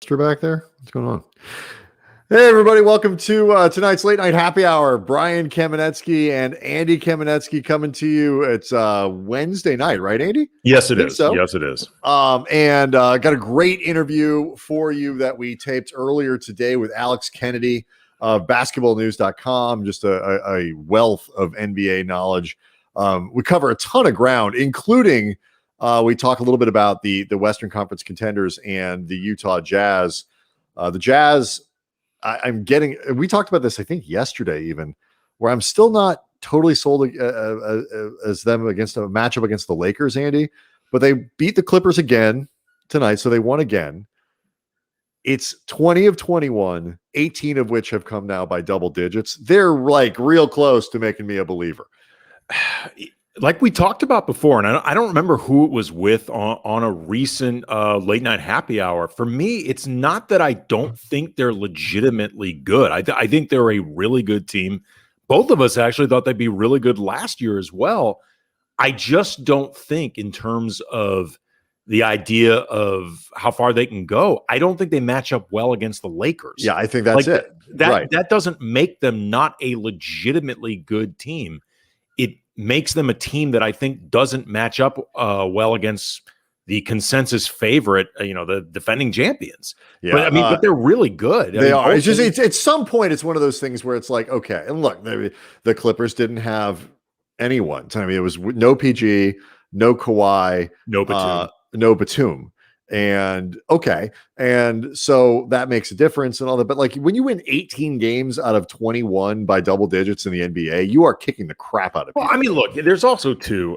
You're back there? What's going on? Hey, everybody. Welcome to tonight's Late Night Happy Hour. Brian Kamenetzky and Andy Kamenetzky coming to you. It's Wednesday night, right, Andy? Yes, it is. So. Yes, it is. And got a great interview for you that we taped earlier today with Alex Kennedy of basketballnews.com. Just a wealth of NBA knowledge. We cover a ton of ground, including we talk a little bit about the Western Conference contenders and the Utah Jazz. The Jazz, we talked about this, I think, yesterday even, where I'm still not totally sold as them against a matchup against the Lakers, Andy, but they beat the Clippers again tonight, so they won again. It's 20 of 21, 18 of which have come now by double digits. They're like real close to making me a believer. Like we talked about before, and I don't remember who it was with on a recent late night happy hour. For me, it's not that I don't think they're legitimately good. I think they're a really good team. Both of us actually thought they'd be really good last year as well. I just don't think in terms of the idea of how far they can go, I don't think they match up well against the Lakers. Yeah, I think that's it. That doesn't make them not a legitimately good team. It makes them a team that I think doesn't match up well against the consensus favorite, the defending champions. Yeah, but they're really good. They are. It's just it's at some point it's one of those things where it's like, okay, and look, the Clippers didn't have anyone. I mean, it was no PG, no Kawhi, no Batum. And okay, and so that makes a difference and all that. But like when you win 18 games out of 21 by double digits in the NBA, you are kicking the crap out of people. Well, I mean, look, there's also too,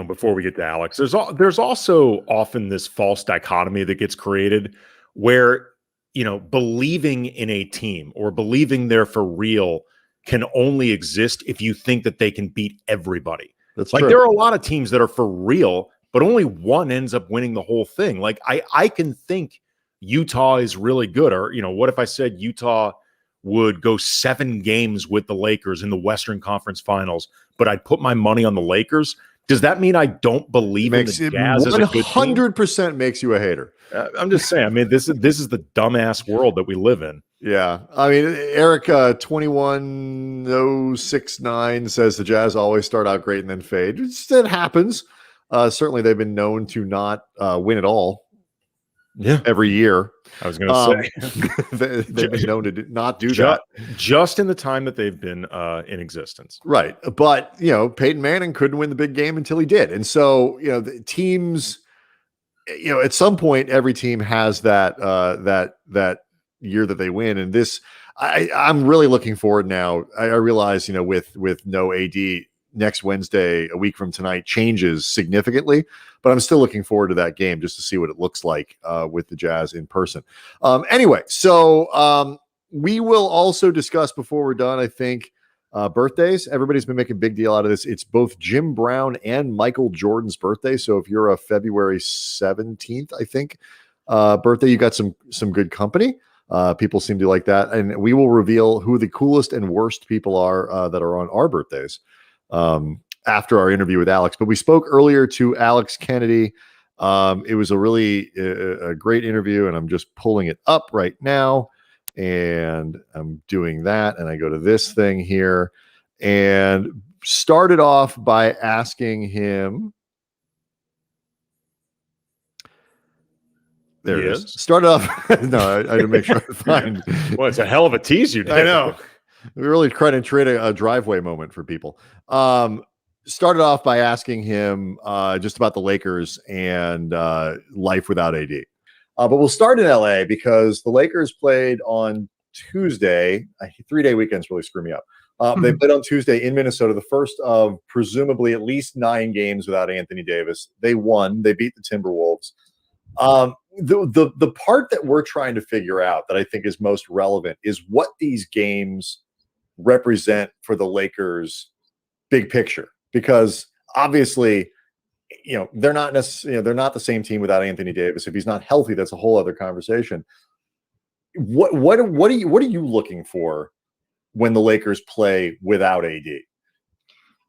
before we get to Alex, there's also often this false dichotomy that gets created where, believing in a team or believing they're for real can only exist if you think that they can beat everybody. That's like true. There are a lot of teams that are for real, but only one ends up winning the whole thing. Like I can think Utah is really good. Or, what if I said Utah would go 7 games with the Lakers in the Western Conference Finals, but I'd put my money on the Lakers? Does that mean I don't believe in the Jazz as a good team? 100% makes you a hater. I'm just saying. I mean, this is the dumbass world that we live in. Yeah. I mean, Eric 21069 says the Jazz always start out great and then fade. It happens. Certainly, they've been known to not win at all. Yeah, every year. I was going to say they've been known to not do that just in the time that they've been in existence. Right, but Peyton Manning couldn't win the big game until he did, and so the teams, at some point, every team has that that year that they win, and this I'm really looking forward now. I realize with no AD. Next Wednesday, a week from tonight, changes significantly, but I'm still looking forward to that game just to see what it looks like with the Jazz in person. Anyway, so we will also discuss before we're done, I think, birthdays. Everybody's been making a big deal out of this. It's both Jim Brown and Michael Jordan's birthday. So if you're a February 17th, I think, birthday, you got some good company. People seem to like that. And we will reveal who the coolest and worst people are that are on our birthdays after our interview with Alex. But we spoke earlier to Alex Kennedy. It was a really a great interview, and I'm just pulling it up right now, and I'm doing that, and I go to this thing here and started off by asking him. There it is. Started off. No, I had to make sure I find. Well, it's a hell of a tease you did. I know. We really tried to create a driveway moment for people. Started off by asking him just about the Lakers and life without AD. But we'll start in LA because the Lakers played on Tuesday. 3-day weekends really screw me up. They played on Tuesday in Minnesota, the first of presumably at least 9 games without Anthony Davis. They won. They beat the Timberwolves. The part that we're trying to figure out that I think is most relevant is what these games represent for the Lakers big picture, because obviously they're not necessarily they're not the same team without Anthony Davis. If he's not healthy, that's a whole other conversation. What are you looking for when the Lakers play without AD?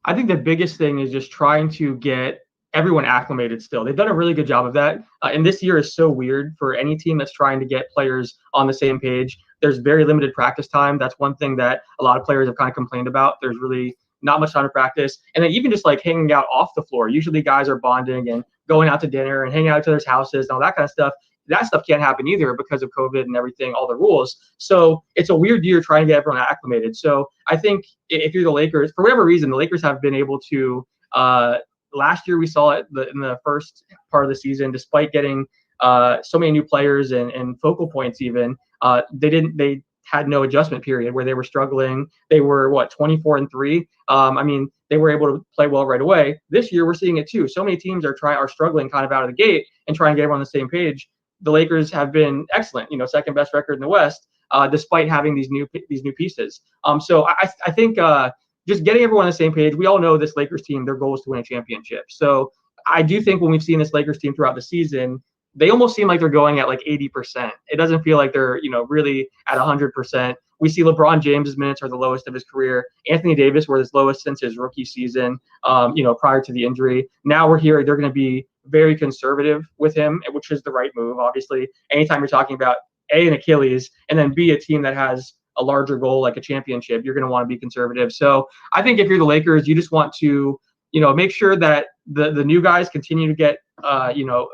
I think the biggest thing is just trying to get everyone acclimated still. They've done a really good job of that. And this year is so weird for any team that's trying to get players on the same page. There's very limited practice time. That's one thing that a lot of players have kind of complained about. There's really not much time to practice. And then even just like hanging out off the floor. Usually guys are bonding and going out to dinner and hanging out at each other's houses and all that kind of stuff. That stuff can't happen either because of COVID and everything, all the rules. So it's a weird year trying to get everyone acclimated. So I think if you're the Lakers, for whatever reason, the Lakers have been able to last year we saw it in the first part of the season, despite getting so many new players and focal points even, they had no adjustment period where they were struggling. They were 24-3. I mean, they were able to play well right away. This year we're seeing it too. So many teams are struggling kind of out of the gate and trying to get everyone on the same page. The Lakers have been excellent, second best record in the West, despite having these new pieces. So I think just getting everyone on the same page. We all know this Lakers team, their goal is to win a championship. So I do think when we've seen this Lakers team throughout the season, they almost seem like they're going at like 80%. It doesn't feel like they're, really at 100%. We see LeBron James's minutes are the lowest of his career. Anthony Davis were his lowest since his rookie season, prior to the injury. Now we're here. They're going to be very conservative with him, which is the right move, obviously. Anytime you're talking about A, an Achilles, and then B, a team that has a larger goal like a championship, you're going to want to be conservative. So I think if you're the Lakers, you just want to, make sure that the new guys continue to get,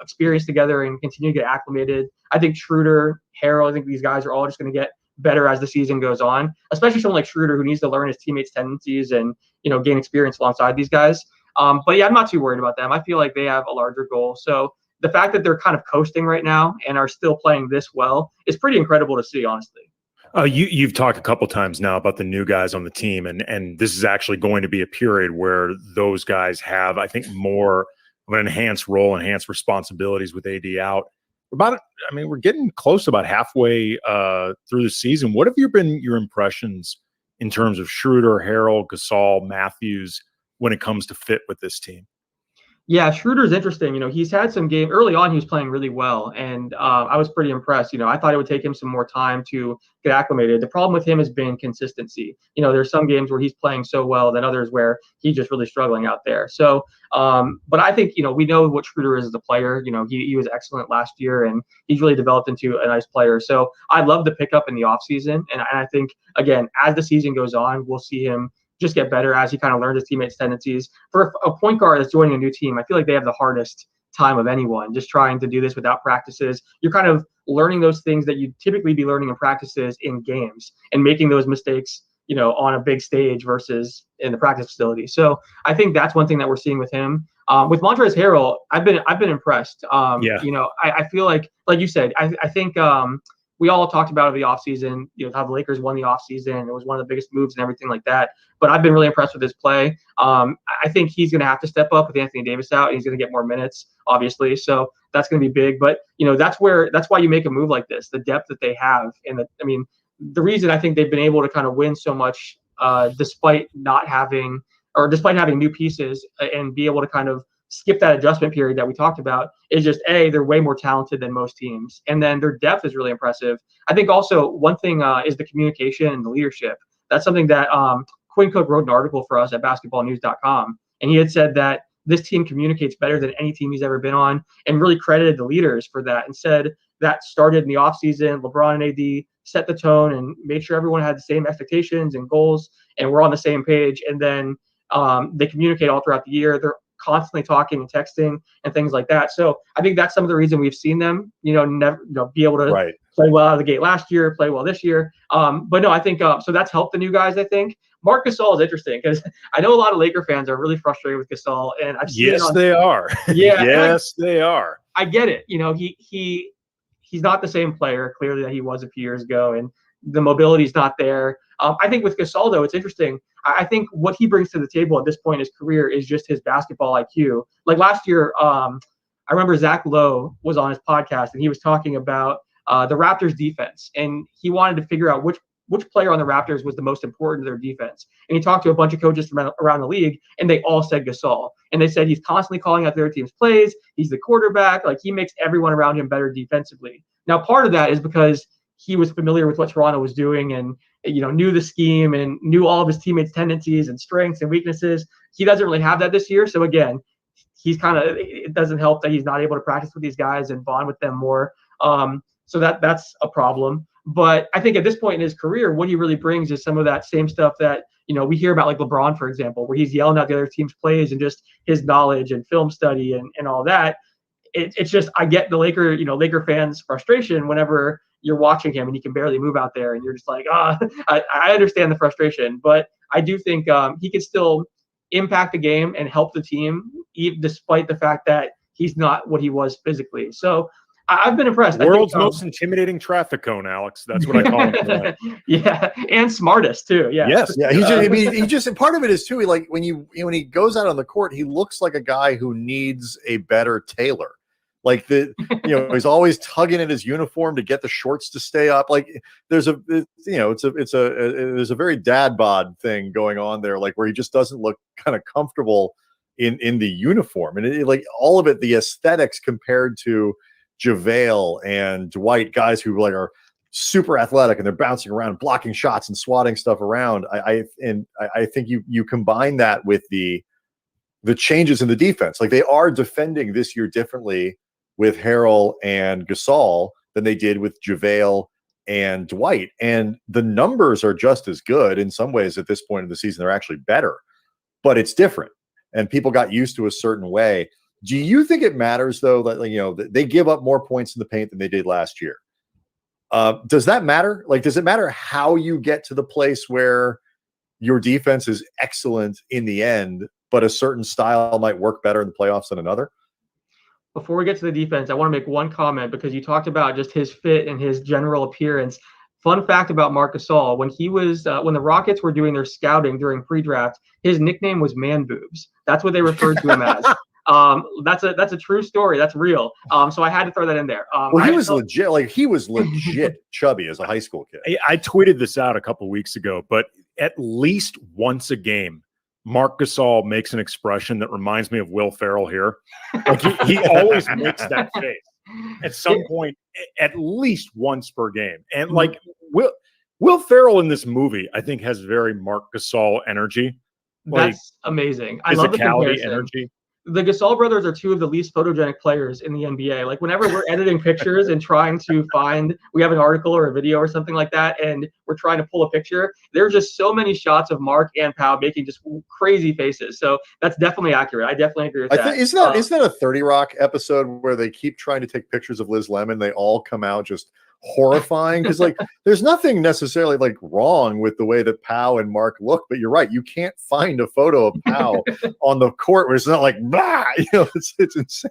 experience together and continue to get acclimated. I think Schroeder, Harrell, I think these guys are all just going to get better as the season goes on, especially someone like Schroeder who needs to learn his teammates' tendencies and, gain experience alongside these guys. But yeah, I'm not too worried about them. I feel like they have a larger goal. So the fact that they're kind of coasting right now and are still playing this well is pretty incredible to see, honestly. You've talked a couple times now about the new guys on the team, and this is actually going to be a period where those guys have, I think, more of an enhanced role, enhanced responsibilities with AD out. We're getting close to about halfway through the season. What have been your impressions in terms of Schroeder, Harrell, Gasol, Matthews when it comes to fit with this team? Yeah, Schroeder's interesting. He's had some game early on. He was playing really well, and I was pretty impressed. I thought it would take him some more time to get acclimated. The problem with him has been consistency. There's some games where he's playing so well, then others where he's just really struggling out there. So, but I think we know what Schroeder is as a player. He was excellent last year, and he's really developed into a nice player. So I love the pickup in the offseason, and I think again as the season goes on, we'll see him just get better as he kind of learns his teammates' tendencies. For a point guard that's joining a new team, I feel like they have the hardest time of anyone just trying to do this without practices. You're kind of learning those things that you'd typically be learning in practices in games and making those mistakes, on a big stage versus in the practice facility. So I think that's one thing that we're seeing with him. With Montrezl Harrell, I've been impressed. I feel like you said, I think we all talked about it in the offseason, how the Lakers won the offseason. It was one of the biggest moves and everything like that. But I've been really impressed with his play. I think he's going to have to step up with Anthony Davis out. And he's going to get more minutes, obviously. So that's going to be big. But, that's why you make a move like this, the depth that they have. And the reason I think they've been able to kind of win so much despite having new pieces and be able to kind of skip that adjustment period that we talked about is just they're way more talented than most teams, and then their depth is really impressive. I think also one thing is the communication and the leadership. That's something that Quinn Cook wrote an article for us at basketballnews.com, and he had said that this team communicates better than any team he's ever been on, and really credited the leaders for that, and said that started in the offseason. LeBron and AD set the tone and made sure everyone had the same expectations and goals, and we're on the same page. And then they communicate all throughout the year. They're constantly talking and texting and things like that. So I think that's some of the reason we've seen them, never be able to play well out of the gate last year, play well this year. But no, I think so that's helped the new guys. I think Marc Gasol is interesting because I know a lot of Laker fans are really frustrated with Gasol, and I've seen they are. Yeah, yes, they are. I get it. He's not the same player clearly that he was a few years ago, and the mobility's not there. I think with Gasol, though, it's interesting. I think what he brings to the table at this point in his career is just his basketball IQ. Like last year, I remember Zach Lowe was on his podcast, and he was talking about the Raptors defense, and he wanted to figure out which player on the Raptors was the most important to their defense. And he talked to a bunch of coaches from around the league, and they all said Gasol. And they said he's constantly calling out their team's plays. He's the quarterback. Like, he makes everyone around him better defensively. Now, part of that is because he was familiar with what Toronto was doing and, knew the scheme and knew all of his teammates' tendencies and strengths and weaknesses. He doesn't really have that this year. So, again, he's it doesn't help that he's not able to practice with these guys and bond with them more. So that's a problem. But I think at this point in his career, what he really brings is some of that same stuff that, we hear about, like LeBron, for example, where he's yelling out the other team's plays and just his knowledge and film study and all that. It's just, I get the Laker fans' frustration whenever you're watching him and he can barely move out there and you're just like, I understand the frustration, but I do think he can still impact the game and help the team, even despite the fact that he's not what he was physically. So I've been impressed. World's most intimidating traffic cone, Alex. That's what I call him. Yeah, and smartest too. Yeah. Yes. Yeah. He just part of it is too. Like when he goes out on the court, he looks like a guy who needs a better tailor. Like he's always tugging at his uniform to get the shorts to stay up. Like there's a very dad bod thing going on there, like where he just doesn't look kind of comfortable in the uniform, and like all of it, the aesthetics compared to JaVale and Dwight, guys who like are super athletic and they're bouncing around, blocking shots and swatting stuff around. I think you combine that with the changes in the defense. Like they are defending this year differently with Harrell and Gasol than they did with JaVale and Dwight. And the numbers are just as good. In some ways at this point in the season, they're actually better, but it's different. And people got used to a certain way. Do you think it matters though, that, they give up more points in the paint than they did last year? Does that matter? Like, does it matter how you get to the place where your defense is excellent in the end, but a certain style might work better in the playoffs than another? Before we get to the defense, I want to make one comment because you talked about just his fit and his general appearance. Fun fact about Marc Gasol: when he was when the Rockets were doing their scouting during pre-draft, his nickname was Man Boobs. That's what they referred to him as. That's a true story. That's real. So I had to throw that in there. Well, he was legit. Like he was legit chubby as a high school kid. I tweeted this out a couple weeks ago, but at least once a game, Marc Gasol makes an expression that reminds me of Will Ferrell here. Like he always makes that face at some point, at least once per game. And like Will Ferrell in this movie, I think, has very Marc Gasol energy. That's amazing. I love the comparison. Energy. The Gasol brothers are two of the least photogenic players in the NBA. Like whenever we're editing pictures and trying to we have an article or a video or something like that, and we're trying to pull a picture, there's just so many shots of Mark and Pau making just crazy faces. So that's definitely accurate. I definitely agree with that. Isn't that a 30 Rock episode where they keep trying to take pictures of Liz Lemon? They all come out just horrifying because like there's nothing necessarily like wrong with the way that Pau and Mark look, but you're right, you can't find a photo of Pau on the court where it's not like it's insane.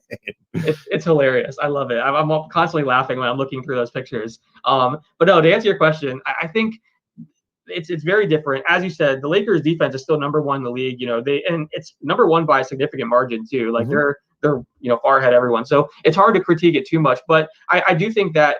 It's hilarious. I love it. I'm constantly laughing when I'm looking through those pictures. But no, to answer your question, I think it's very different. As you said, the Lakers defense is still number one in the league. And it's number one by a significant margin too. Like they're far ahead of everyone. So it's hard to critique it too much. But I do think that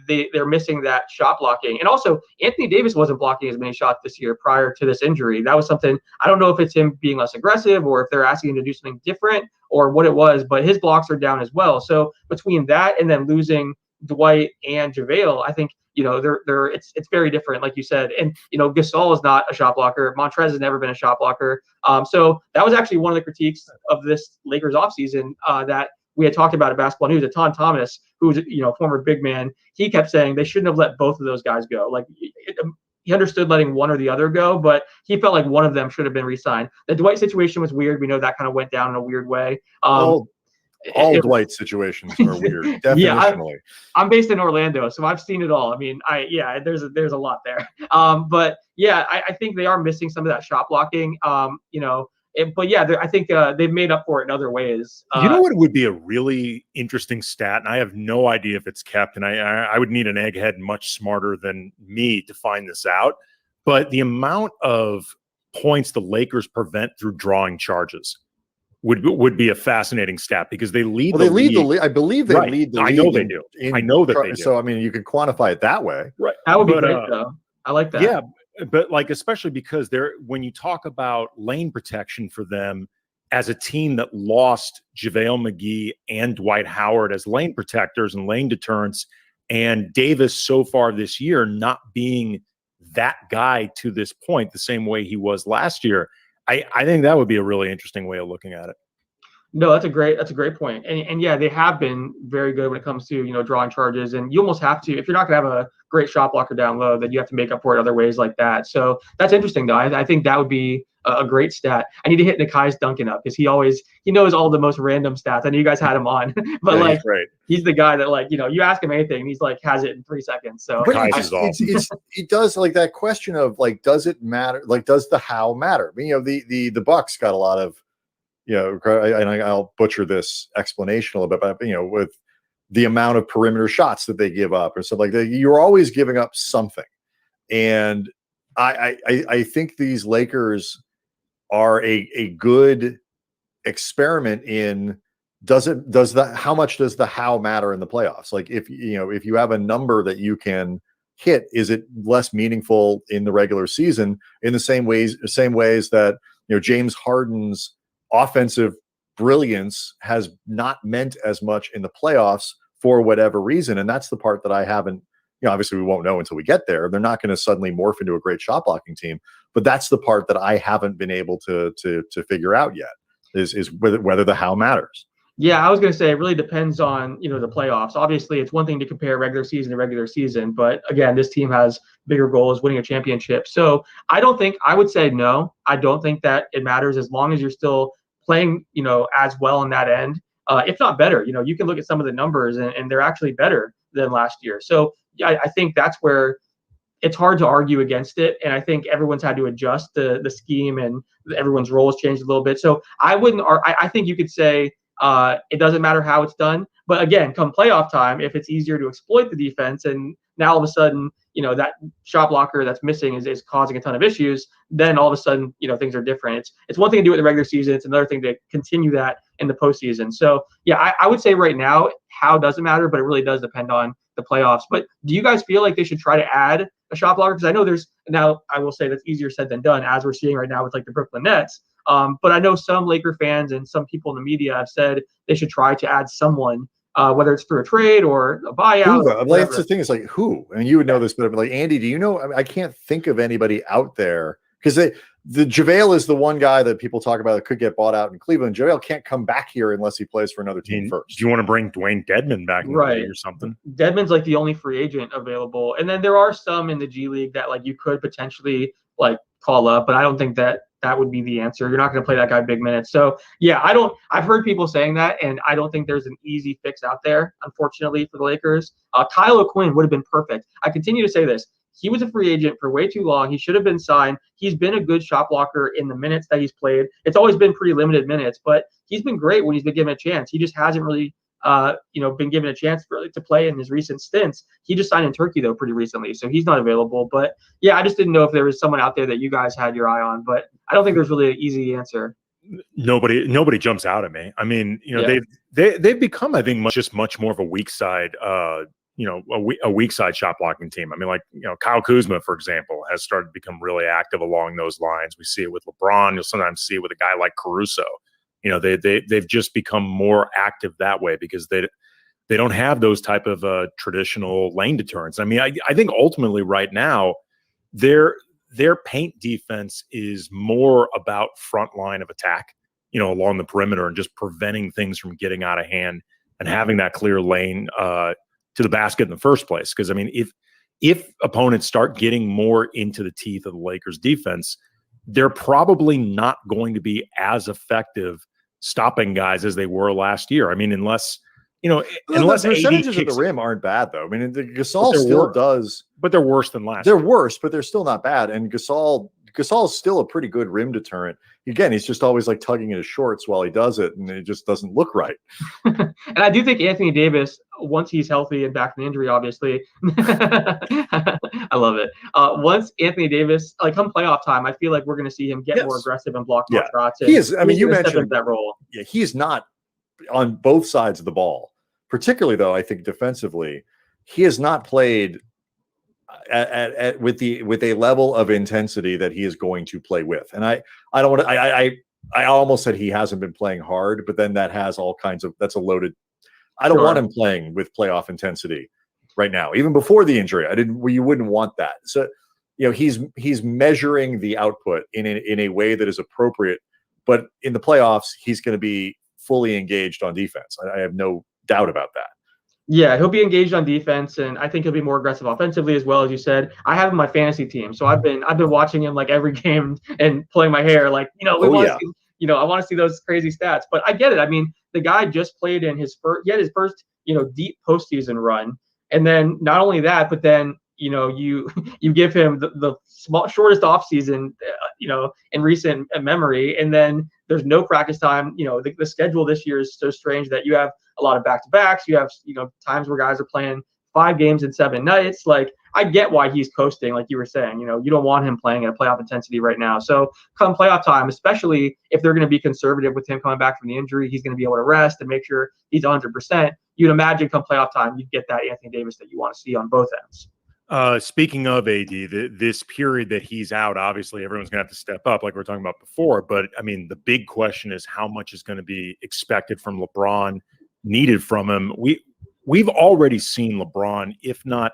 they're missing that shot blocking. And also Anthony Davis wasn't blocking as many shots this year prior to this injury. That was something, I don't know if it's him being less aggressive or if they're asking him to do something different or what it was, but his blocks are down as well. So between that and then losing Dwight and JaVale, I think, it's very different, like you said. And, Gasol is not a shot blocker. Montrez has never been a shot blocker. So that was actually one of the critiques of this Lakers offseason that we had talked about at Basketball News. Ton Thomas, who's former big man, he kept saying they shouldn't have let both of those guys go. Like he understood letting one or the other go, but he felt like one of them should have been re-signed. The Dwight situation was weird. We know that kind of went down in a weird way. All Dwight situations are weird. Definitionally. Yeah, I'm based in Orlando, so I've seen it all. I mean, there's a lot there. But yeah, I think they are missing some of that shot blocking. But yeah, I think they've made up for it in other ways. You know what would be a really interesting stat, and I have no idea if it's kept, and I would need an egghead much smarter than me to find this out, but the amount of points the Lakers prevent through drawing charges would be a fascinating stat because they lead the league. I believe they lead the league. I know they do. I know that they do. So, I mean, you can quantify it that way. Right. That would be great, though. I like that. Yeah. But like, especially because when you talk about lane protection for them as a team that lost JaVale McGee and Dwight Howard as lane protectors and lane deterrents, and Davis so far this year not being that guy to this point the same way he was last year, I think that would be a really interesting way of looking at it. No, that's a great point. And yeah, they have been very good when it comes to, drawing charges. And you almost have to, if you're not going to have a great shot blocker down low, then you have to make up for it other ways like that. So that's interesting though. I think that would be a great stat. I need to hit Nakai's Duncan up because he knows all the most random stats. I know you guys had him on, but Yeah, like he's great. he's the guy that like, you ask him anything and he's like has it in 3 seconds. So But Kai's is awesome. it does, like, that question of like, does it matter? Like, does the how matter? I mean, the Bucks got a lot of, and I'll butcher this explanation a little bit, but with the amount of perimeter shots that they give up or stuff like that, you're always giving up something. And I think these Lakers are a good experiment in how much does the how matter in the playoffs? Like, if you have a number that you can hit, is it less meaningful in the regular season in the same ways that James Harden's offensive brilliance has not meant as much in the playoffs for whatever reason? And that's the part that I haven't, obviously we won't know until we get there. They're not going to suddenly morph into a great shot blocking team, but that's the part that I haven't been able to figure out yet is whether the how matters. Yeah, I was going to say it really depends on, the playoffs. Obviously, it's one thing to compare regular season to regular season, but again, this team has bigger goals, winning a championship. So I would say no. I don't think that it matters as long as you're still playing, as well on that end, if not better. You can look at some of the numbers and they're actually better than last year. So yeah, I think that's where it's hard to argue against it. And I think everyone's had to adjust the scheme and everyone's roles changed a little bit. So I think you could say, it doesn't matter how it's done. But again, come playoff time, if it's easier to exploit the defense and now all of a sudden, that shot blocker that's missing is causing a ton of issues, then all of a sudden, things are different. It's one thing to do it in the regular season. It's another thing to continue that in the postseason. So yeah, I would say right now, how doesn't matter, but it really does depend on the playoffs. But do you guys feel like they should try to add a shot blocker? Because I know now I will say that's easier said than done, as we're seeing right now with like the Brooklyn Nets. But I know some Laker fans and some people in the media have said they should try to add someone, whether it's through a trade or a buyout. That's the thing. Is like who, and you would know this, but like Andy, do you know? I can't think of anybody out there because the JaVale is the one guy that people talk about that could get bought out in Cleveland. JaVale can't come back here unless he plays for another team first. Do you want to bring Dwayne Dedmon back in the league or something? Dedmon's like the only free agent available, and then there are some in the G League that like you could potentially like call up, but I don't think that would be the answer. You're not going to play that guy big minutes. So yeah, I've heard people saying that, and I don't think there's an easy fix out there, unfortunately, for the Lakers. Kyle O'Quinn would have been perfect. I continue to say this. He was a free agent for way too long. He should have been signed. He's been a good shot blocker in the minutes that he's played. It's always been pretty limited minutes, but he's been great when he's been given a chance. He just hasn't really been given a chance to play in his recent stints. He just signed in Turkey though pretty recently, so he's not available. But yeah, I just didn't know if there was someone out there that you guys had your eye on, but I don't think there's really an easy answer. Nobody jumps out at me. I mean, they've become, I think, much more of a weak side, a weak side shot blocking team. I mean, like, Kyle Kuzma, for example, has started to become really active along those lines. We see it with LeBron. You'll sometimes see it with a guy like Caruso. They've just become more active that way because they don't have those type of traditional lane deterrents. I mean, I think ultimately right now their paint defense is more about front line of attack, along the perimeter and just preventing things from getting out of hand and having that clear lane to the basket in the first place. Because I mean, if opponents start getting more into the teeth of the Lakers defense, they're probably not going to be as effective stopping guys as they were last year. I mean, unless the percentages at the rim aren't bad though. I mean, the Gasol still does, but they're worse than last. They're worse, but they're still not bad. And Gasol is still a pretty good rim deterrent. Again, he's just always like tugging at his shorts while he does it, and it just doesn't look right. And I do think Anthony Davis, once he's healthy and back from injury, obviously, I love it. Once Anthony Davis, like come playoff time, I feel like we're going to see him get more aggressive and block more shots. He is. I mean, you mentioned that role. Yeah, he is not on both sides of the ball. Particularly, though, I think defensively, he has not played with a level of intensity that he is going to play with. And I don't want to. I almost said he hasn't been playing hard, but then that has all kinds of. That's a loaded. I don't want him playing with playoff intensity right now. Even before the injury, you wouldn't want that. So, he's measuring the output in a way that is appropriate. But in the playoffs, he's going to be fully engaged on defense. I have no doubt about that. Yeah, he'll be engaged on defense, and I think he'll be more aggressive offensively as well. As you said, I have him on my fantasy team, so I've been watching him like every game and pulling my hair. Like, we want to see, I want to see those crazy stats. But I get it. I mean, the guy just played in his first. He had his first, deep postseason run, and then not only that, but then you give him the shortest offseason, in recent memory, and then there's no practice time. The schedule this year is so strange that you have a lot of back-to-backs. You have, times where guys are playing 5 games in 7 nights. Like, I get why he's coasting, like you were saying. You don't want him playing at a playoff intensity right now. So come playoff time, especially if they're going to be conservative with him coming back from the injury, he's going to be able to rest and make sure he's 100%. You'd imagine come playoff time, you'd get that Anthony Davis that you want to see on both ends. Speaking of AD, this period that he's out, obviously everyone's going to have to step up like we were talking about before. But, I mean, the big question is how much is going to be expected from LeBron, needed from him. We've already seen LeBron, if not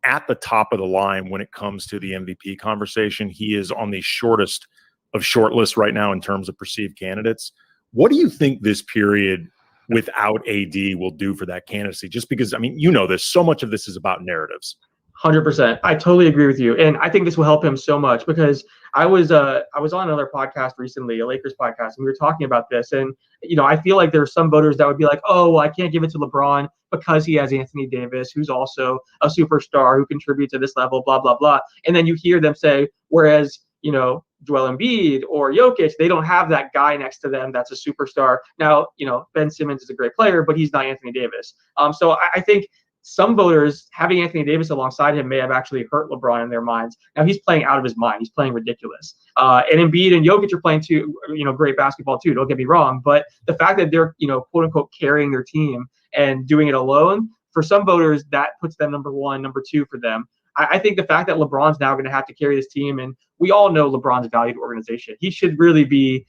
at the top of the line when it comes to the MVP conversation. He is on the shortest of short lists right now in terms of perceived candidates. What do you think this period without AD will do for that candidacy? Just because, I mean, this, so much of this is about narratives. 100%. I totally agree with you. And I think this will help him so much because I was on another podcast recently, a Lakers podcast, and we were talking about this. And, I feel like there are some voters that would be like, oh, well, I can't give it to LeBron because he has Anthony Davis, who's also a superstar who contributes at this level, blah, blah, blah. And then you hear them say, whereas, Joel Embiid or Jokic, they don't have that guy next to them that's a superstar. Now, Ben Simmons is a great player, but he's not Anthony Davis. So I think some voters having Anthony Davis alongside him may have actually hurt LeBron in their minds. Now he's playing out of his mind. He's playing ridiculous. And Embiid and Jokic are playing too, great basketball too. Don't get me wrong. But the fact that they're, quote unquote, carrying their team and doing it alone, for some voters, that puts them number 1, number 2 for them. I think the fact that LeBron's now going to have to carry this team, and we all know LeBron's a valued organization. He should really be,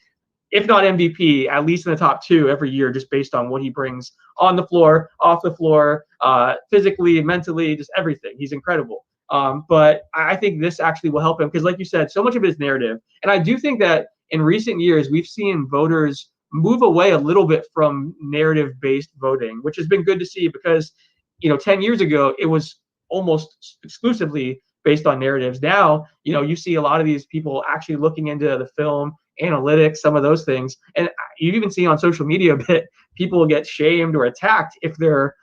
if not MVP, at least in the top 2 every year, just based on what he brings on the floor, off the floor, physically, mentally, just everything. He's incredible. But I think this actually will help him because, like you said, so much of it is narrative. And I do think that in recent years, we've seen voters move away a little bit from narrative-based voting, which has been good to see because, 10 years ago, it was almost exclusively based on narratives. Now, you see a lot of these people actually looking into the film, analytics, some of those things. And you even see on social media a bit, people get shamed or attacked if they're,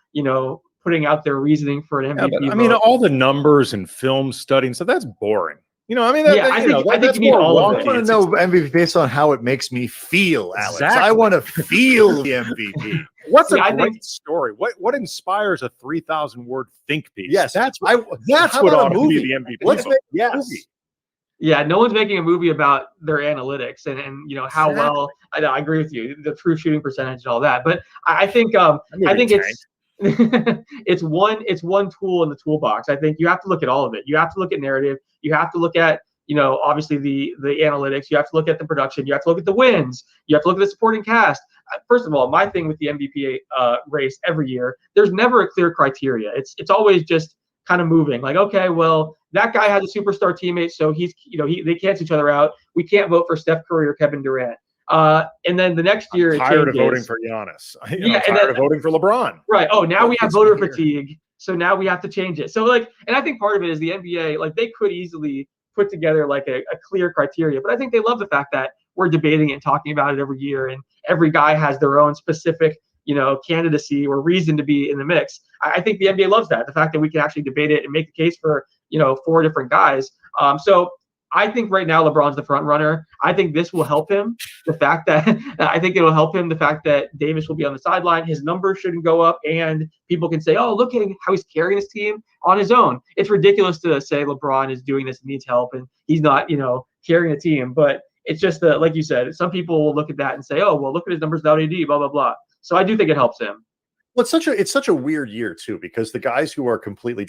putting out their reasoning for an MVP. But, I mean, all the numbers and film studying, so that's boring. I think you need all of it. I want to know MVP based on how it makes me feel, Alex. Exactly. I want to feel the MVP. What's a great story? What inspires a 3,000-word think piece? Yes, that's what ought to be the MVP. Let's make a movie. Yeah, no one's making a movie about their analytics and how well. I agree with you, the true shooting percentage and all that. But I think it's it's one tool in the toolbox. I think you have to look at all of it. You have to look at narrative. You have to look at obviously the analytics. You have to look at the production. You have to look at the wins. You have to look at the supporting cast. First of all, my thing with the MVP race every year, there's never a clear criteria. It's always just kind of moving. Like, okay, well, that guy has a superstar teammate, so he's they cancel each other out. We can't vote for Steph Curry or Kevin Durant. And then the next year, I'm tired of voting for Giannis. I'm tired of voting for LeBron. Right. Oh, now we have voter fatigue. So now we have to change it. So and I think part of it is the NBA, they could easily put together a clear criteria, but I think they love the fact that we're debating it and talking about it every year, and every guy has their own specific, candidacy or reason to be in the mix. I think the NBA loves that, the fact that we can actually debate it and make the case for, 4 different guys. So I think right now LeBron's the front runner. I think this will help him. The fact that it will help him. The fact that Davis will be on the sideline, his numbers shouldn't go up, and people can say, "Oh, look at how he's carrying his team on his own." It's ridiculous to say LeBron is doing this and needs help, and he's not, carrying a team. But it's just like you said, some people will look at that and say, "Oh, well, look at his numbers without AD, blah blah blah." So I do think it helps him. Well, it's such a weird year too, because the guys who are completely,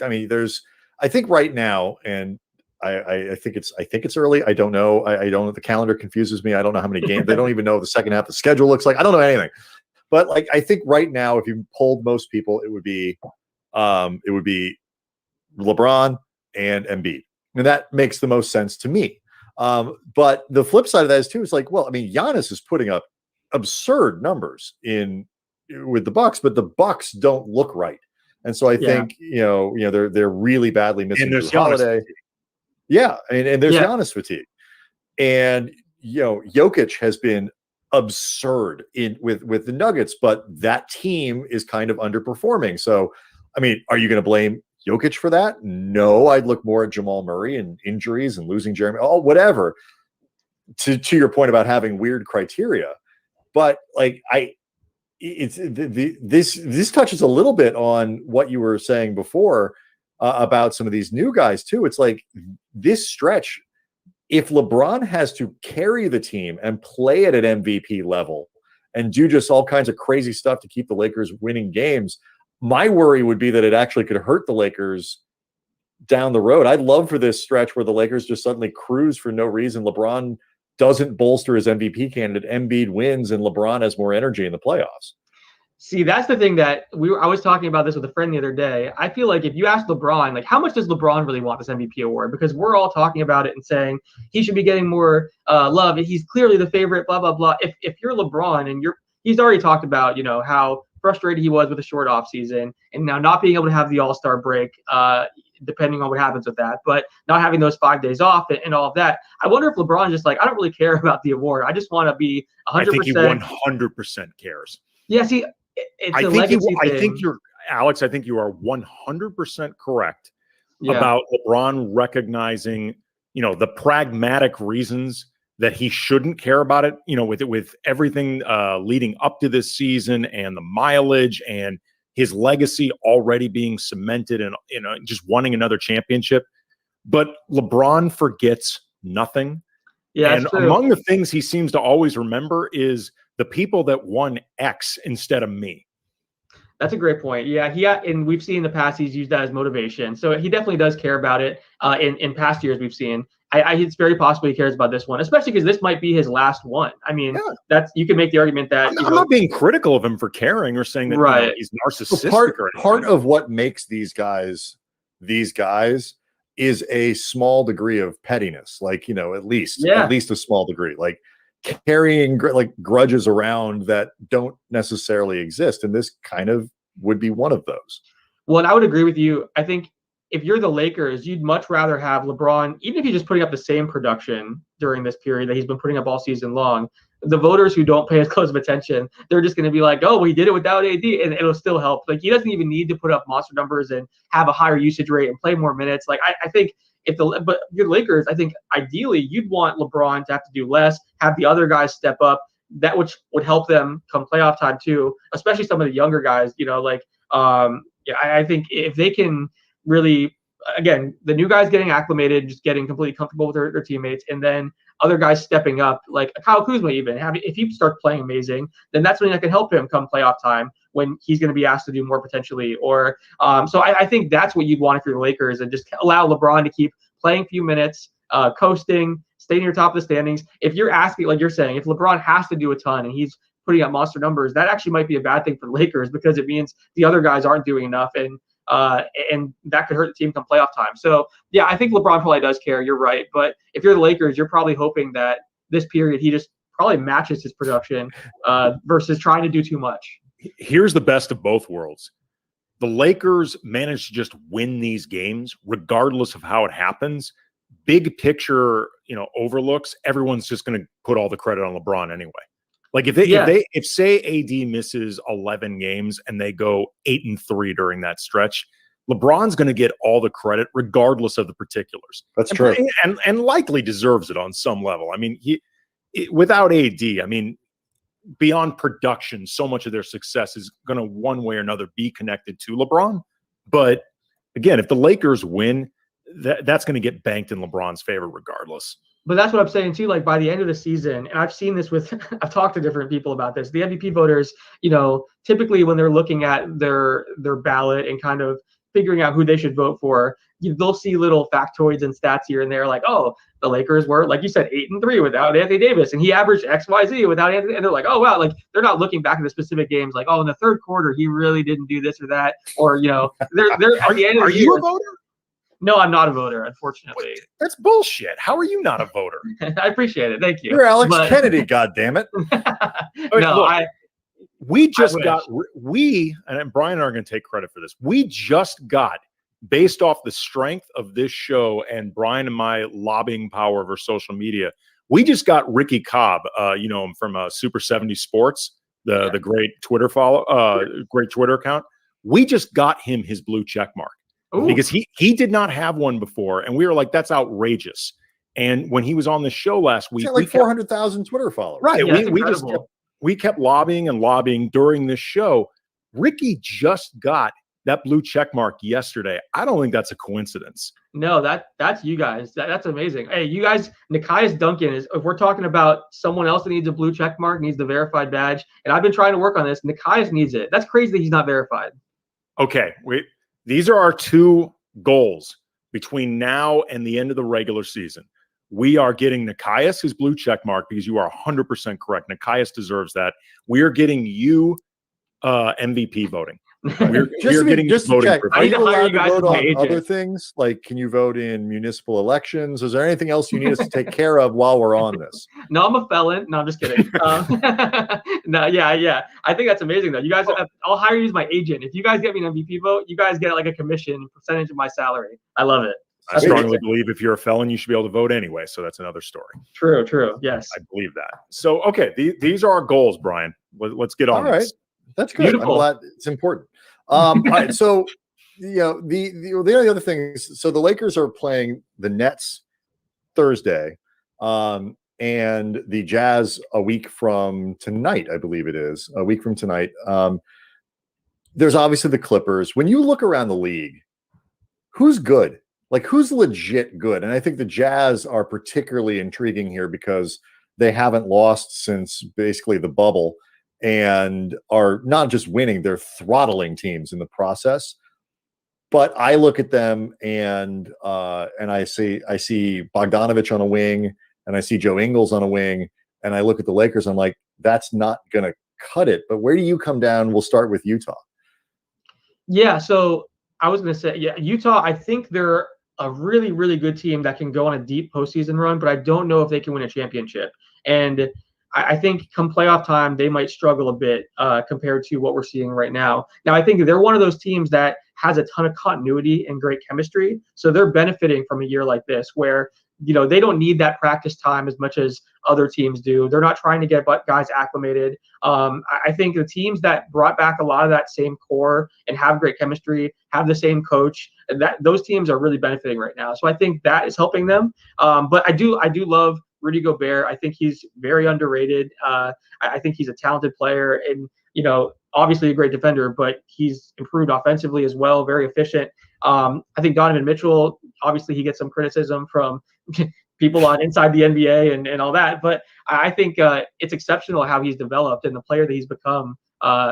I think right now, and I think it's early. I don't know. I don't know. The calendar confuses me. I don't know how many games. They don't even know the second half of the schedule looks like. I don't know anything. But I think right now, if you polled most people, it would be LeBron and Embiid, and that makes the most sense to me. But the flip side of that is too is Giannis is putting up absurd numbers with the Bucks, but the Bucks don't look right. And so I think, they're really badly missing Drew Holiday. Yeah. And there's Giannis fatigue. And, Jokic has been absurd with the Nuggets, but that team is kind of underperforming. So, I mean, are you going to blame Jokic for that? No, I'd look more at Jamal Murray and injuries and losing Jeremy, whatever. To your point about having weird criteria, but like this touches a little bit on what you were saying before about some of these new guys too. It's like this stretch, if LeBron has to carry the team and play at an MVP level and do just all kinds of crazy stuff to keep the Lakers winning games, my worry would be that it actually could hurt the Lakers down the road. I'd love for this stretch where the Lakers just suddenly cruise for no reason. LeBron doesn't bolster his MVP candidate. Embiid wins and LeBron has more energy in the playoffs. See, that's the thing that I was talking about this with a friend the other day. I feel like if you ask LeBron, like, how much does LeBron really want this MVP award? Because we're all talking about it and saying he should be getting more love. He's clearly the favorite, blah, blah, blah. If you're LeBron and he's already talked about, how frustrated he was with a short off season and now not being able to have the All-Star break, depending on what happens with that, but not having those 5 days off and all of that. I wonder if LeBron just like, I don't really care about the award. I just want to be 100%. I think he 100% cares. Yeah, see, it's a legacy thing. I think you're, Alex, I think you are 100% correct about LeBron recognizing, the pragmatic reasons that he shouldn't care about it, with everything leading up to this season and the mileage and his legacy already being cemented and just wanting another championship. But LeBron forgets nothing. Yeah, and among the things he seems to always remember is the people that won X instead of me. That's a great point. Yeah, and we've seen in the past he's used that as motivation. So he definitely does care about it. In past years we've seen. It's very possible he cares about this one, especially because this might be his last one. I mean, you can make the argument that I'm not being critical of him for caring or saying that he's narcissistic. Part of what makes these guys is a small degree of pettiness, like at least a small degree, like carrying grudges around that don't necessarily exist, and this kind of would be one of those. Well, and I would agree with you. I think if you're the Lakers, you'd much rather have LeBron, even if he's just putting up the same production during this period that he's been putting up all season long. The voters who don't pay as close of attention, they're just going to be like, oh, well, he did it without AD, and it'll still help. Like, he doesn't even need to put up monster numbers and have a higher usage rate and play more minutes. Like, I think but your Lakers, I think ideally you'd want LeBron to have to do less, have the other guys step up, that which would help them come playoff time too, especially some of the younger guys, I think if they can really, again, the new guys getting acclimated, just getting completely comfortable with their teammates, and then other guys stepping up, like Kyle Kuzma even, if he starts playing amazing, then that's something that can help him come playoff time when he's going to be asked to do more potentially. Or so I think that's what you'd want if you're the Lakers, and just allow LeBron to keep playing a few minutes, coasting, stay near top of the standings. If you're asking, like you're saying, if LeBron has to do a ton and he's putting up monster numbers, that actually might be a bad thing for the Lakers because it means the other guys aren't doing enough, and that could hurt the team come playoff time. So yeah, I think LeBron probably does care. You're right, but if you're the Lakers, you're probably hoping that this period he just probably matches his production versus trying to do too much. Here's the best of both worlds. The Lakers managed to just win these games regardless of how it happens. Big picture, overlooks. Everyone's just going to put all the credit on LeBron anyway. Like if say AD misses 11 games and they go 8-3 during that stretch, LeBron's going to get all the credit regardless of the particulars. That's true, and likely deserves it on some level. I mean, without AD, I mean, beyond production, so much of their success is going to one way or another be connected to LeBron. But again, if the Lakers win, that's going to get banked in LeBron's favor regardless. But that's what I'm saying too. Like by the end of the season, and I've seen this I've talked to different people about this. The MVP voters, typically when they're looking at their ballot and kind of figuring out who they should vote for, they'll see little factoids and stats here and there, like, oh, the Lakers were, like you said, 8-3 without Anthony Davis, and he averaged XYZ without Anthony. And they're like, oh wow, like they're not looking back at the specific games, like, oh, in the third quarter he really didn't do this or that, or they're at the end of the year. Are you a voter? No, I'm not a voter, unfortunately. That's bullshit. How are you not a voter? I appreciate it. Thank you. You're Alex But- Kennedy, goddammit. No, Look, we just wish. got, and Brian and I are going to take credit for this. We just got, based off the strength of this show and Brian and my lobbying power over social media, we just got Ricky Cobb, you know him from Super 70 Sports, the great Twitter great Twitter account. We just got him his blue check mark. Ooh. Because he did not have one before, and we were like, that's outrageous. And when he was on the show last week, like 400,000 Twitter followers. Right. Yeah, We kept lobbying and lobbying during this show. Ricky just got that blue check mark yesterday. I don't think that's a coincidence. No, that's you guys. That's amazing. Hey, you guys, Nekias Duncan is, if we're talking about someone else that needs a blue check mark, needs the verified badge, and I've been trying to work on this, Nekias needs it. That's crazy that he's not verified. Okay, these are our two goals between now and the end of the regular season. We are getting Nekias his blue check mark because you are 100% correct. Nekias deserves that. We are getting you MVP voting. We're getting just to voting check, privilege. are I need you to hire allowed you to guys vote as my on agent. other things? Like, can you vote in municipal elections? Is there anything else you need us to take care of while we're on this? No, I'm a felon. No, I'm just kidding. No, yeah. I think that's amazing, though. You guys, I'll hire you as my agent. If you guys get me an MVP vote, you guys get like a commission percentage of my salary. I love it. I strongly believe if you're a felon, you should be able to vote anyway. So that's another story. True. Yes. I believe that. So, okay, these are our goals, Brian. Let's get on. All right. This. That's good. Beautiful. I'm glad it's important. All right. So, you know, the other thing is, so the Lakers are playing the Nets Thursday, and the Jazz a week from tonight, I believe it is a week from tonight. There's obviously the Clippers. When you look around the league, who's good? Like, who's legit good? And I think the Jazz are particularly intriguing here because they haven't lost since basically the bubble and are not just winning, they're throttling teams in the process. But I look at them and I see Bogdanovich on a wing and I see Joe Ingles on a wing, and I look at the Lakers, I'm like, that's not going to cut it. But where do you come down? We'll start with Utah. Yeah, so I was going to say, Utah, I think they're a really, really good team that can go on a deep postseason run, but I don't know if they can win a championship. And I think come playoff time, they might struggle a bit compared to what we're seeing right now. Now, I think they're one of those teams that has a ton of continuity and great chemistry. So they're benefiting from a year like this where, you know, they don't need that practice time as much as other teams do. They're not trying to get guys acclimated. I think the teams that brought back a lot of that same core and have great chemistry, have the same coach, that those teams are really benefiting right now. So I think that is helping them. But I do love Rudy Gobert. I think he's very underrated. I think he's a talented player and, you know, obviously a great defender, but he's improved offensively as well, very efficient. I think Donovan Mitchell, obviously he gets some criticism from people on inside the NBA and all that, but I think it's exceptional how he's developed and the player that he's become.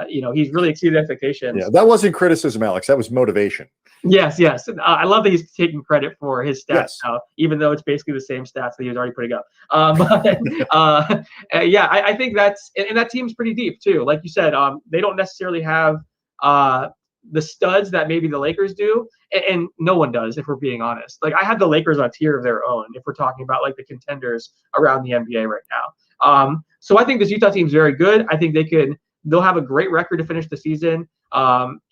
You know, he's really exceeded expectations. Yeah, that wasn't criticism, Alex. That was motivation. Yes. I love that he's taking credit for his stats Yes. now, even though it's basically the same stats that he was already putting up. I think and that team's pretty deep too. Like you said, they don't necessarily have the studs that maybe the Lakers do, and no one does, if we're being honest. Like, I have the Lakers on a tier of their own if we're talking about like the contenders around the NBA right now. So I think this Utah team's very good. I think they'll have a great record to finish the season.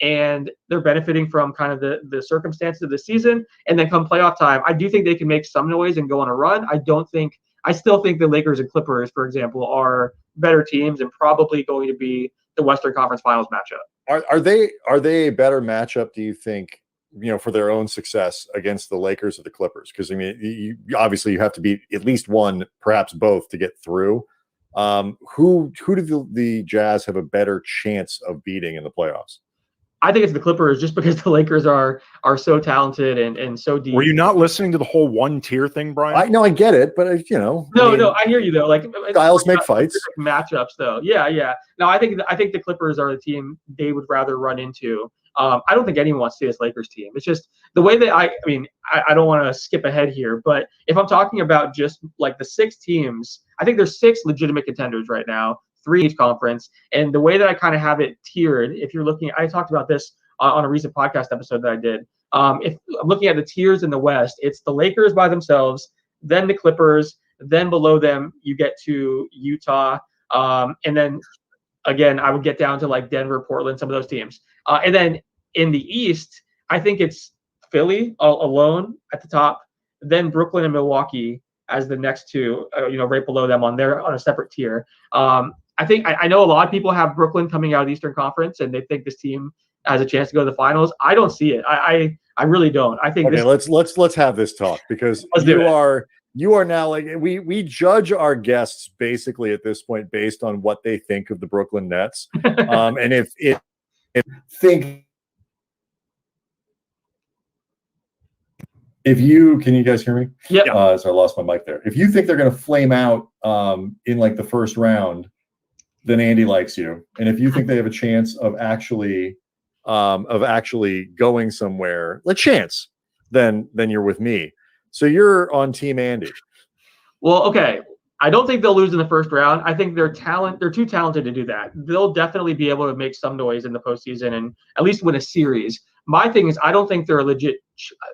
And they're benefiting from kind of the circumstances of the season. And then come playoff time, I do think they can make some noise and go on a run. I still think the Lakers and Clippers, for example, are better teams and probably going to be the Western Conference Finals matchup. Are they a better matchup, do you think, you know, for their own success against the Lakers or the Clippers? Because I mean, obviously you have to beat at least one, perhaps both, to get through. Who do the Jazz have a better chance of beating in the playoffs? I think it's the Clippers, just because the Lakers are so talented and so deep. Were you not listening to the whole one tier thing, Brian? I get it, but you know. No, I hear you though. Like, styles make fights. Matchups though. Yeah. No, I think the Clippers are the team they would rather run into. I don't think anyone wants to see this Lakers team. It's just the way that I don't want to skip ahead here, but if I'm talking about just like the 6 teams, I think there's 6 legitimate contenders right now, 3 in each conference. And the way that I kind of have it tiered, if you're looking, I talked about this on a recent podcast episode that I did. If I'm looking at the tiers in the West, it's the Lakers by themselves, then the Clippers, then below them you get to Utah, and then again I would get down to like Denver, Portland, some of those teams, and then in the East I think it's Philly alone at the top, then Brooklyn and Milwaukee as the next two, right below them on a separate tier. I know a lot of people have Brooklyn coming out of the Eastern Conference and they think this team has a chance to go to the finals. I don't see it. I really don't. I think okay. Let's have this talk, because you are now like we judge our guests basically at this point based on what they think of the Brooklyn Nets, and if you can you guys hear me? Yeah. So I lost my mic there. If you think they're going to flame out in like the first round, then Andy likes you. And if you think they have a chance of actually going somewhere, then you're with me. So you're on Team Andy. Well, okay. I don't think they'll lose in the first round. I think they're too talented to do that. They'll definitely be able to make some noise in the postseason and at least win a series. My thing is, I don't think they're a legit.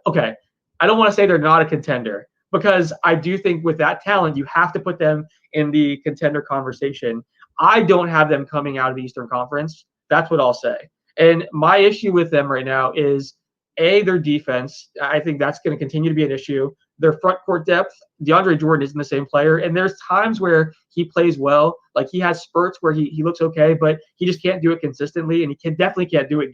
Okay, I don't want to say they're not a contender, because I do think with that talent, you have to put them in the contender conversation. I don't have them coming out of the Eastern Conference. That's what I'll say. And my issue with them right now is, their defense. I think that's going to continue to be an issue. Their front court depth, DeAndre Jordan isn't the same player. And there's times where he plays well. Like he has spurts where he looks okay, but he just can't do it consistently. And he definitely can't do it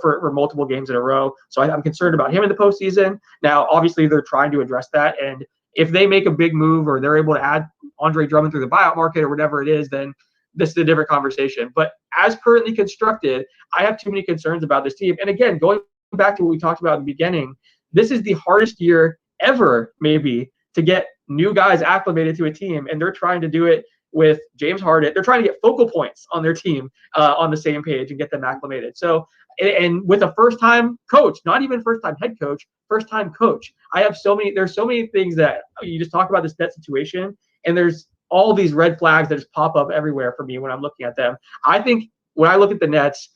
for multiple games in a row. So I'm concerned about him in the postseason. Now, obviously, they're trying to address that. And if they make a big move or they're able to add Andre Drummond through the buyout market or whatever it is, then this is a different conversation. But as currently constructed, I have too many concerns about this team. And again, going back to what we talked about in the beginning, this is the hardest year ever, maybe, to get new guys acclimated to a team. And they're trying to do it with James Harden. They're trying to get focal points on their team on the same page and get them acclimated. So, and with a first-time coach, not even first-time head coach, first-time coach, there's so many things that you just talk about this net situation, and there's all these red flags that just pop up everywhere for me when I'm looking at them. I think when I look at the Nets,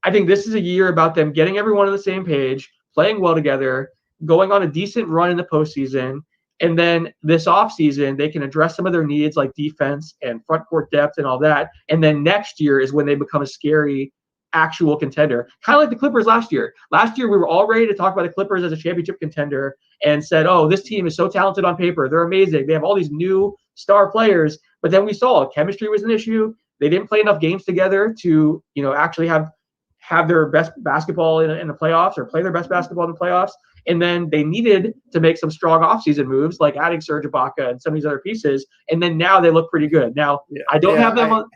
I think this is a year about them getting everyone on the same page, playing well together, going on a decent run in the postseason, and then this offseason, they can address some of their needs like defense and front court depth and all that. And then next year is when they become a scary actual contender, kind of like the Clippers last year. Last year, we were all ready to talk about the Clippers as a championship contender and said, oh, this team is so talented on paper. They're amazing. They have all these new star players. But then we saw chemistry was an issue. They didn't play enough games together to, actually have their best basketball in the playoffs or play their best basketball in the playoffs. And then they needed to make some strong offseason moves, like adding Serge Ibaka and some of these other pieces. And then now they look pretty good. Now, I don't have them on.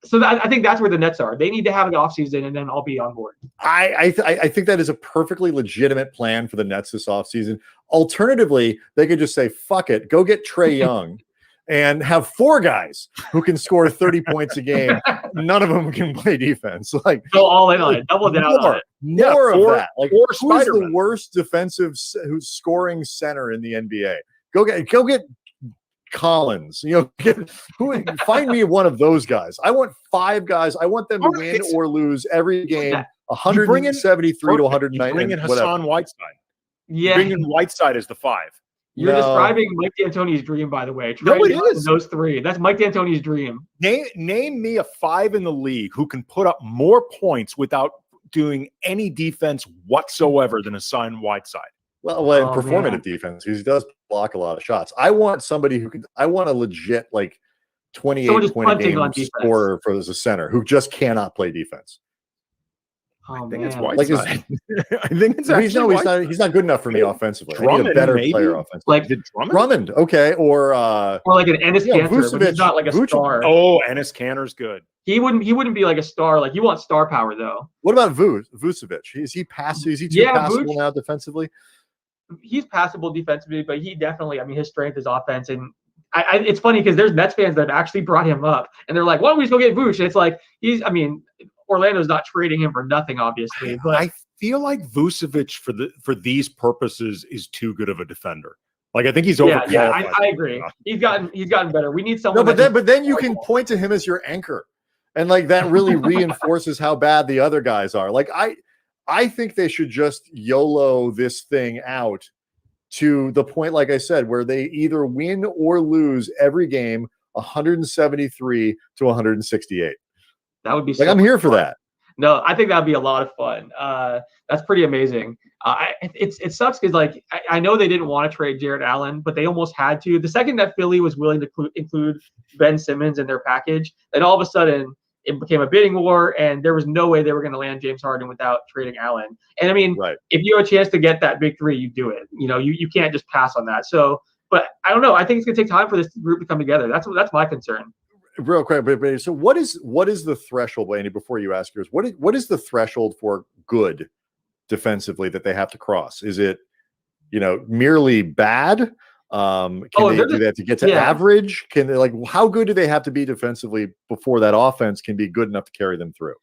So I think that's where the Nets are. They need to have an offseason, and then I'll be on board. I think that is a perfectly legitimate plan for the Nets this offseason. Alternatively, they could just say, fuck it, go get Trae Young and have 4 guys who can score 30 points a game. None of them can play defense. Like, go all in on it, double down on it. More of that. Like, who's the worst defensive who's scoring center in the NBA? Go get Collins. Find me one of those guys. I want 5 guys. I want them to win or lose every game. 173 to 190. Bring in Hassan Whiteside. Yeah, bring in Whiteside as the 5. You're describing Mike D'Antoni's dream, by the way. No, it is. Those 3. That's Mike D'Antoni's dream. Name me a 5 in the league who can put up more points without doing any defense whatsoever than Hassan Whiteside. Well, performative defense. He does block a lot of shots. I want somebody who can. I want a legit 28 point a game scorer as a center who just cannot play defense. I think it's Whiteside. I think it's he's not good enough for me offensively. Drummond, I need a better player offensively. Like Drummond, okay, or like an Enes Kanter, but he's not like a star. Oh, Enes Kanter's good. He wouldn't be like a star. Like you want star power though. What about Vucevic? Is he passive? Is he too passable now defensively? He's passable defensively, but he definitely. I mean, his strength is offense, and it's funny because there's Nets fans that actually brought him up, and they're like, "Why don't we just go get Vuce?" And it's like Orlando's not trading him for nothing, obviously. But I feel like Vucevic for these purposes is too good of a defender. Like I think he's overqualified. Yeah, I agree. He's gotten better. We need someone. No, but then you can point to him as your anchor, and that really reinforces how bad the other guys are. Like I think they should just YOLO this thing out to the point, like I said, where they either win or lose every game 173 to 168. That would be Like, so I'm here for fun. that. No, I think that'd be a lot of fun. That's pretty amazing. It sucks because like I know they didn't want to trade Jared Allen, but they almost had to. The second that Philly was willing to include Ben Simmons in their package, then all of a sudden it became a bidding war, and there was no way they were going to land James Harden without trading Allen. And I mean, Right. if you have a chance to get that big three, you do it. You can't just pass on that. So, but I don't know. I think it's going to take time for this group to come together. That's my concern. Real quick, but so what is the threshold, Andy? Before you ask yours, what is the threshold for good defensively that they have to cross? Is it merely bad? Do they have to get to average? Can they, like, how good do they have to be defensively before that offense can be good enough to carry them through?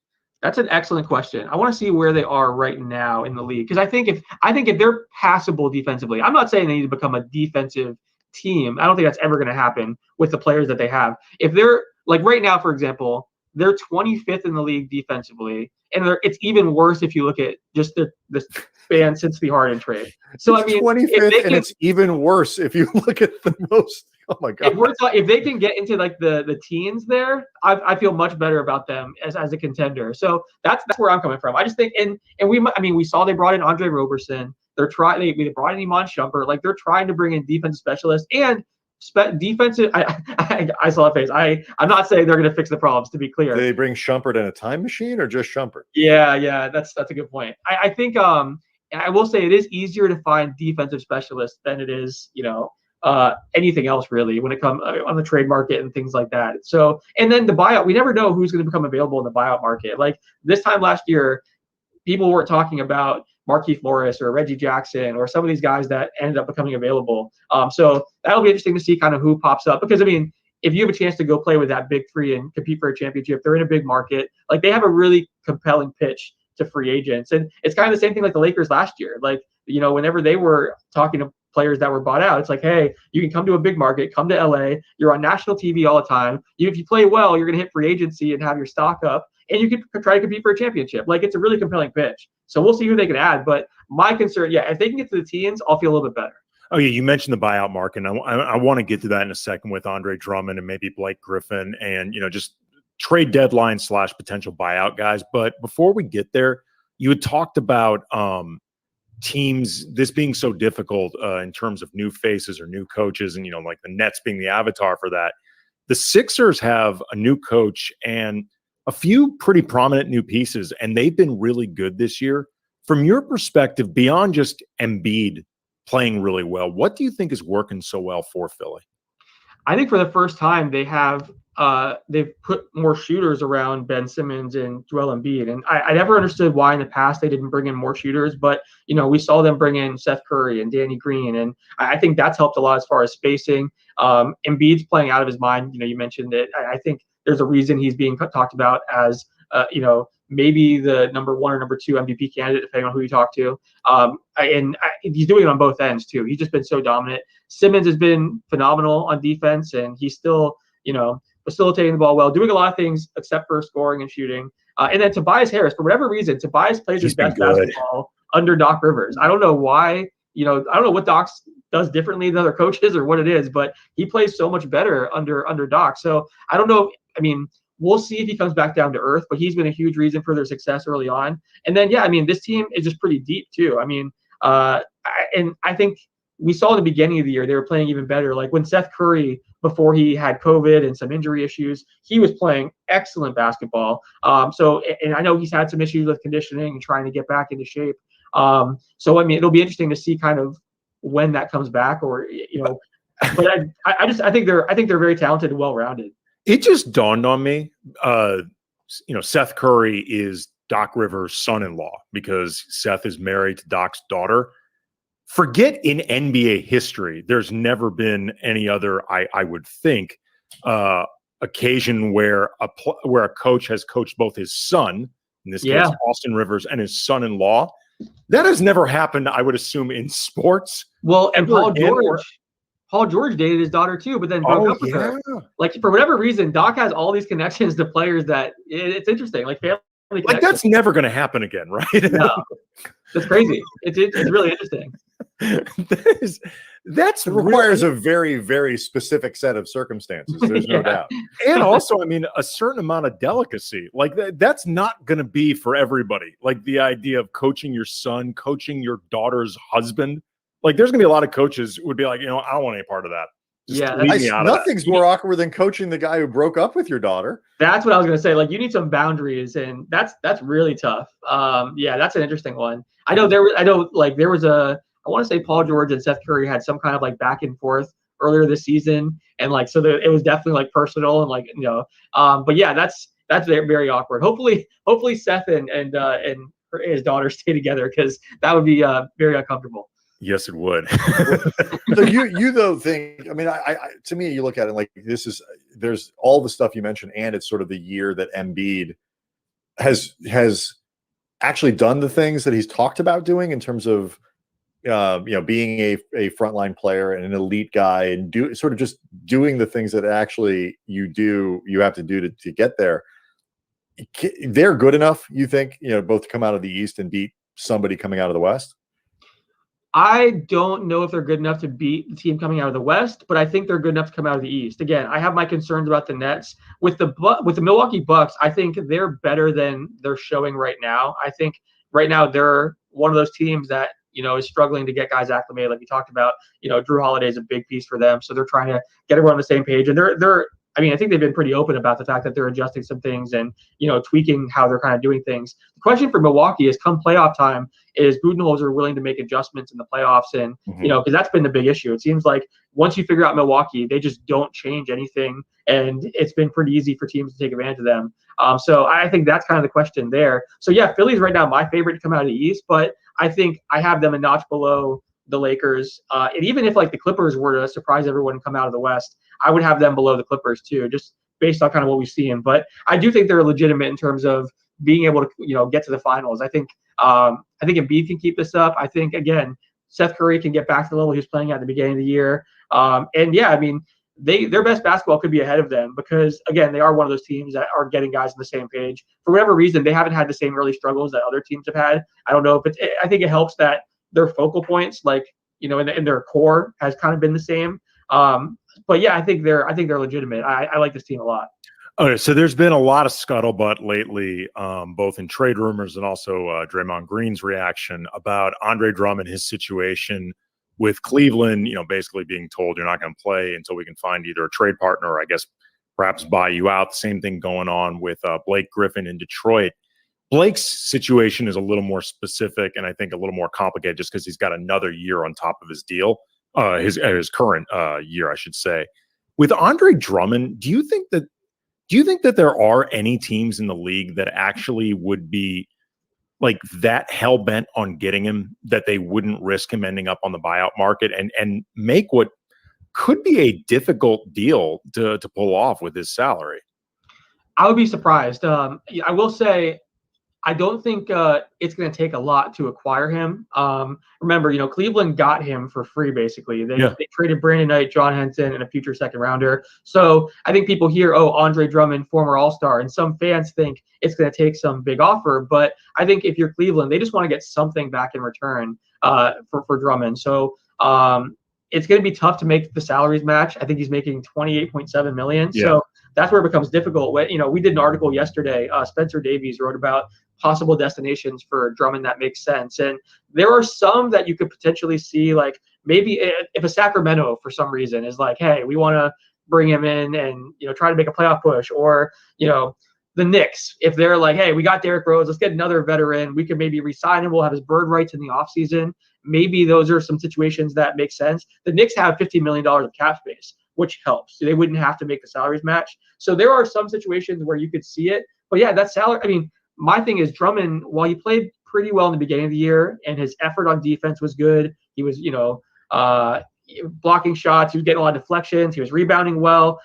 That's an excellent question. I want to see where they are right now in the league, because I think if they're passable defensively, I'm not saying they need to become a defensive team. I don't think that's ever going to happen with the players that they have. If they're like right now, for example, they're 25th in the league defensively, and it's even worse if you look at just the span since the Harden trade. So it's 25th, and it's even worse if you look at the most. Oh my god! If they can get into like the teens there, I feel much better about them as a contender. So that's where I'm coming from. I just think and we saw they brought in Andre Roberson. They brought in Iman Shumpert. Like, they're trying to bring in defensive specialists and defensive. I saw a face. I'm not saying they're going to fix the problems, to be clear. Do they bring Shumpert in a time machine or just Shumpert? Yeah, that's a good point. I think I will say it is easier to find defensive specialists than it is anything else really when it comes on the trade market and things like that. So, and then the buyout, we never know who's going to become available in the buyout market. Like this time last year, people weren't talking about Markieff Morris or Reggie Jackson or some of these guys that ended up becoming available. So that'll be interesting to see kind of who pops up, because I mean, if you have a chance to go play with that big three and compete for a championship, they're in a big market. Like, they have a really compelling pitch to free agents. And it's kind of the same thing like the Lakers last year. Like, whenever they were talking to players that were bought out, it's like, hey, you can come to a big market, come to LA, you're on national TV all the time. If you play well, you're going to hit free agency and have your stock up, and you can try to compete for a championship. Like, it's a really compelling pitch. So we'll see who they can add. But my concern, if they can get to the teens, I'll feel a little bit better. Oh, yeah, you mentioned the buyout market, and I want to get to that in a second with Andre Drummond and maybe Blake Griffin and, just trade deadline / potential buyout guys. But before we get there, you had talked about teams, this being so difficult in terms of new faces or new coaches, and, like the Nets being the avatar for that. The Sixers have a new coach and a few pretty prominent new pieces, and they've been really good this year. From your perspective, beyond just Embiid playing really well, what do you think is working so well for Philly? I think for the first time they've put more shooters around Ben Simmons and Joel Embiid. And I never understood why in the past they didn't bring in more shooters, but we saw them bring in Seth Curry and Danny Green, and I think that's helped a lot as far as spacing. Embiid's playing out of his mind. You mentioned it. I think there's a reason he's being talked about as maybe the number 1 or number 2 MVP candidate, depending on who you talk to. And he's doing it on both ends too. He's just been so dominant. Simmons has been phenomenal on defense, and he's still, facilitating the ball well, doing a lot of things except for scoring and shooting. And then Tobias Harris, for whatever reason, Tobias plays his best basketball under Doc Rivers. I don't know why. I don't know what Doc does differently than other coaches or what it is, but he plays so much better under Doc. So I don't know. I mean, we'll see if he comes back down to earth, but he's been a huge reason for their success early on. And then, this team is just pretty deep too. I mean, and I think we saw in the beginning of the year, they were playing even better. Like when Seth Curry, before he had COVID and some injury issues, he was playing excellent basketball. And I know he's had some issues with conditioning and trying to get back into shape. So, I mean, it'll be interesting to see kind of when that comes back, or, but I think they're very talented and well-rounded. It just dawned on me, Seth Curry is Doc Rivers' son-in-law because Seth is married to Doc's daughter. Forget in NBA history, there's never been any other, I would think, occasion where a coach has coached both his son, in this case Austin Rivers, and his son-in-law. That has never happened, I would assume, in sports. Well, and Paul George dated his daughter too, but then broke up with her. Like, for whatever reason, Doc has all these connections to players that it's interesting. Like, family Like that's never going to happen again, right? No, that's crazy. It's really interesting. It requires a very, very specific set of circumstances. There's no doubt. And also, I mean, a certain amount of delicacy. Like that's not going to be for everybody. Like the idea of coaching your son, coaching your daughter's husband. Like there's going to be a lot of coaches who would be like, I don't want any part of that. Nothing's more awkward than coaching the guy who broke up with your daughter. That's what I was going to say. Like you need some boundaries, and that's really tough. That's an interesting one. I want to say Paul George and Seth Curry had some kind of like back and forth earlier this season, and like it was definitely like personal and like but yeah, that's very, very awkward. Hopefully Seth and his daughter stay together, because that would be very uncomfortable. Yes, it would. So you though think, I mean, I to me, you look at it like there's all the stuff you mentioned, and it's sort of the year that Embiid has actually done the things that he's talked about doing in terms of being a frontline player and an elite guy, and just doing the things that actually you have to do to get there. They're good enough, you think, both to come out of the East and beat somebody coming out of the West? I don't know if they're good enough to beat the team coming out of the West, but I think they're good enough to come out of the East. Again, I have my concerns about the Nets. With the Milwaukee Bucks, I think they're better than they're showing right now. I think right now they're one of those teams that is struggling to get guys acclimated, like we talked about. Drew Holiday is a big piece for them, so they're trying to get everyone on the same page. And I think they've been pretty open about the fact that they're adjusting some things and, tweaking how they're kind of doing things. The question for Milwaukee is, come playoff time, is Budenholzer willing to make adjustments in the playoffs? And, because that's been the big issue. It seems like once you figure out Milwaukee, they just don't change anything. And it's been pretty easy for teams to take advantage of them. So I think that's kind of the question there. So yeah, Philly's right now my favorite to come out of the East, but I think I have them a notch below the Lakers. And even if like the Clippers were to surprise everyone and come out of the West, I would have them below the Clippers too, just based on kind of what we've seen. But I do think they're legitimate in terms of being able to, get to the finals. I think Embiid can keep this up. I think, again, Seth Curry can get back to the level he was playing at the beginning of the year. And yeah, I mean, their best basketball could be ahead of them, because again, they are one of those teams that are getting guys on the same page. For whatever reason, they haven't had the same early struggles that other teams have had. I don't know if I think it helps that their focal points, like, in their core, has kind of been the same. But yeah, I think they're legitimate. I like this team a lot. Okay, so there's been a lot of scuttlebutt lately, both in trade rumors and also Draymond Green's reaction about Andre Drummond, his situation with Cleveland, basically being told you're not going to play until we can find either a trade partner or I guess perhaps buy you out. The same thing going on with Blake Griffin in Detroit. Blake's situation is a little more specific and I think a little more complicated, just because he's got another year on top of his deal, his current year, I should say. With Andre Drummond, do you think that there are any teams in the league that actually would be like that hell bent on getting him, that they wouldn't risk him ending up on the buyout market and make what could be a difficult deal to pull off with his salary? I would be surprised. I will say, I don't think it's going to take a lot to acquire him. Remember, Cleveland got him for free, basically. They traded Brandon Knight, John Henson, and a future second rounder. So I think people hear, Andre Drummond, former All-Star, and some fans think it's going to take some big offer. But I think if you're Cleveland, they just want to get something back in return for Drummond. So it's going to be tough to make the salaries match. I think he's making $28.7 million. Yeah. So that's where it becomes difficult. We did an article yesterday. Spencer Davies wrote about possible destinations for Drummond that makes sense. And there are some that you could potentially see, like maybe if a Sacramento for some reason is like, hey, we want to bring him in and, try to make a playoff push, or, the Knicks, if they're like, hey, we got Derrick Rose, let's get another veteran. We could maybe re-sign him. We'll have his bird rights in the offseason. Maybe those are some situations that make sense. The Knicks have $15 million of cap space, which helps. They wouldn't have to make the salaries match. So there are some situations where you could see it. But yeah, that salary, I mean, my thing is Drummond, while he played pretty well in the beginning of the year and his effort on defense was good, he was, blocking shots, he was getting a lot of deflections, he was rebounding well.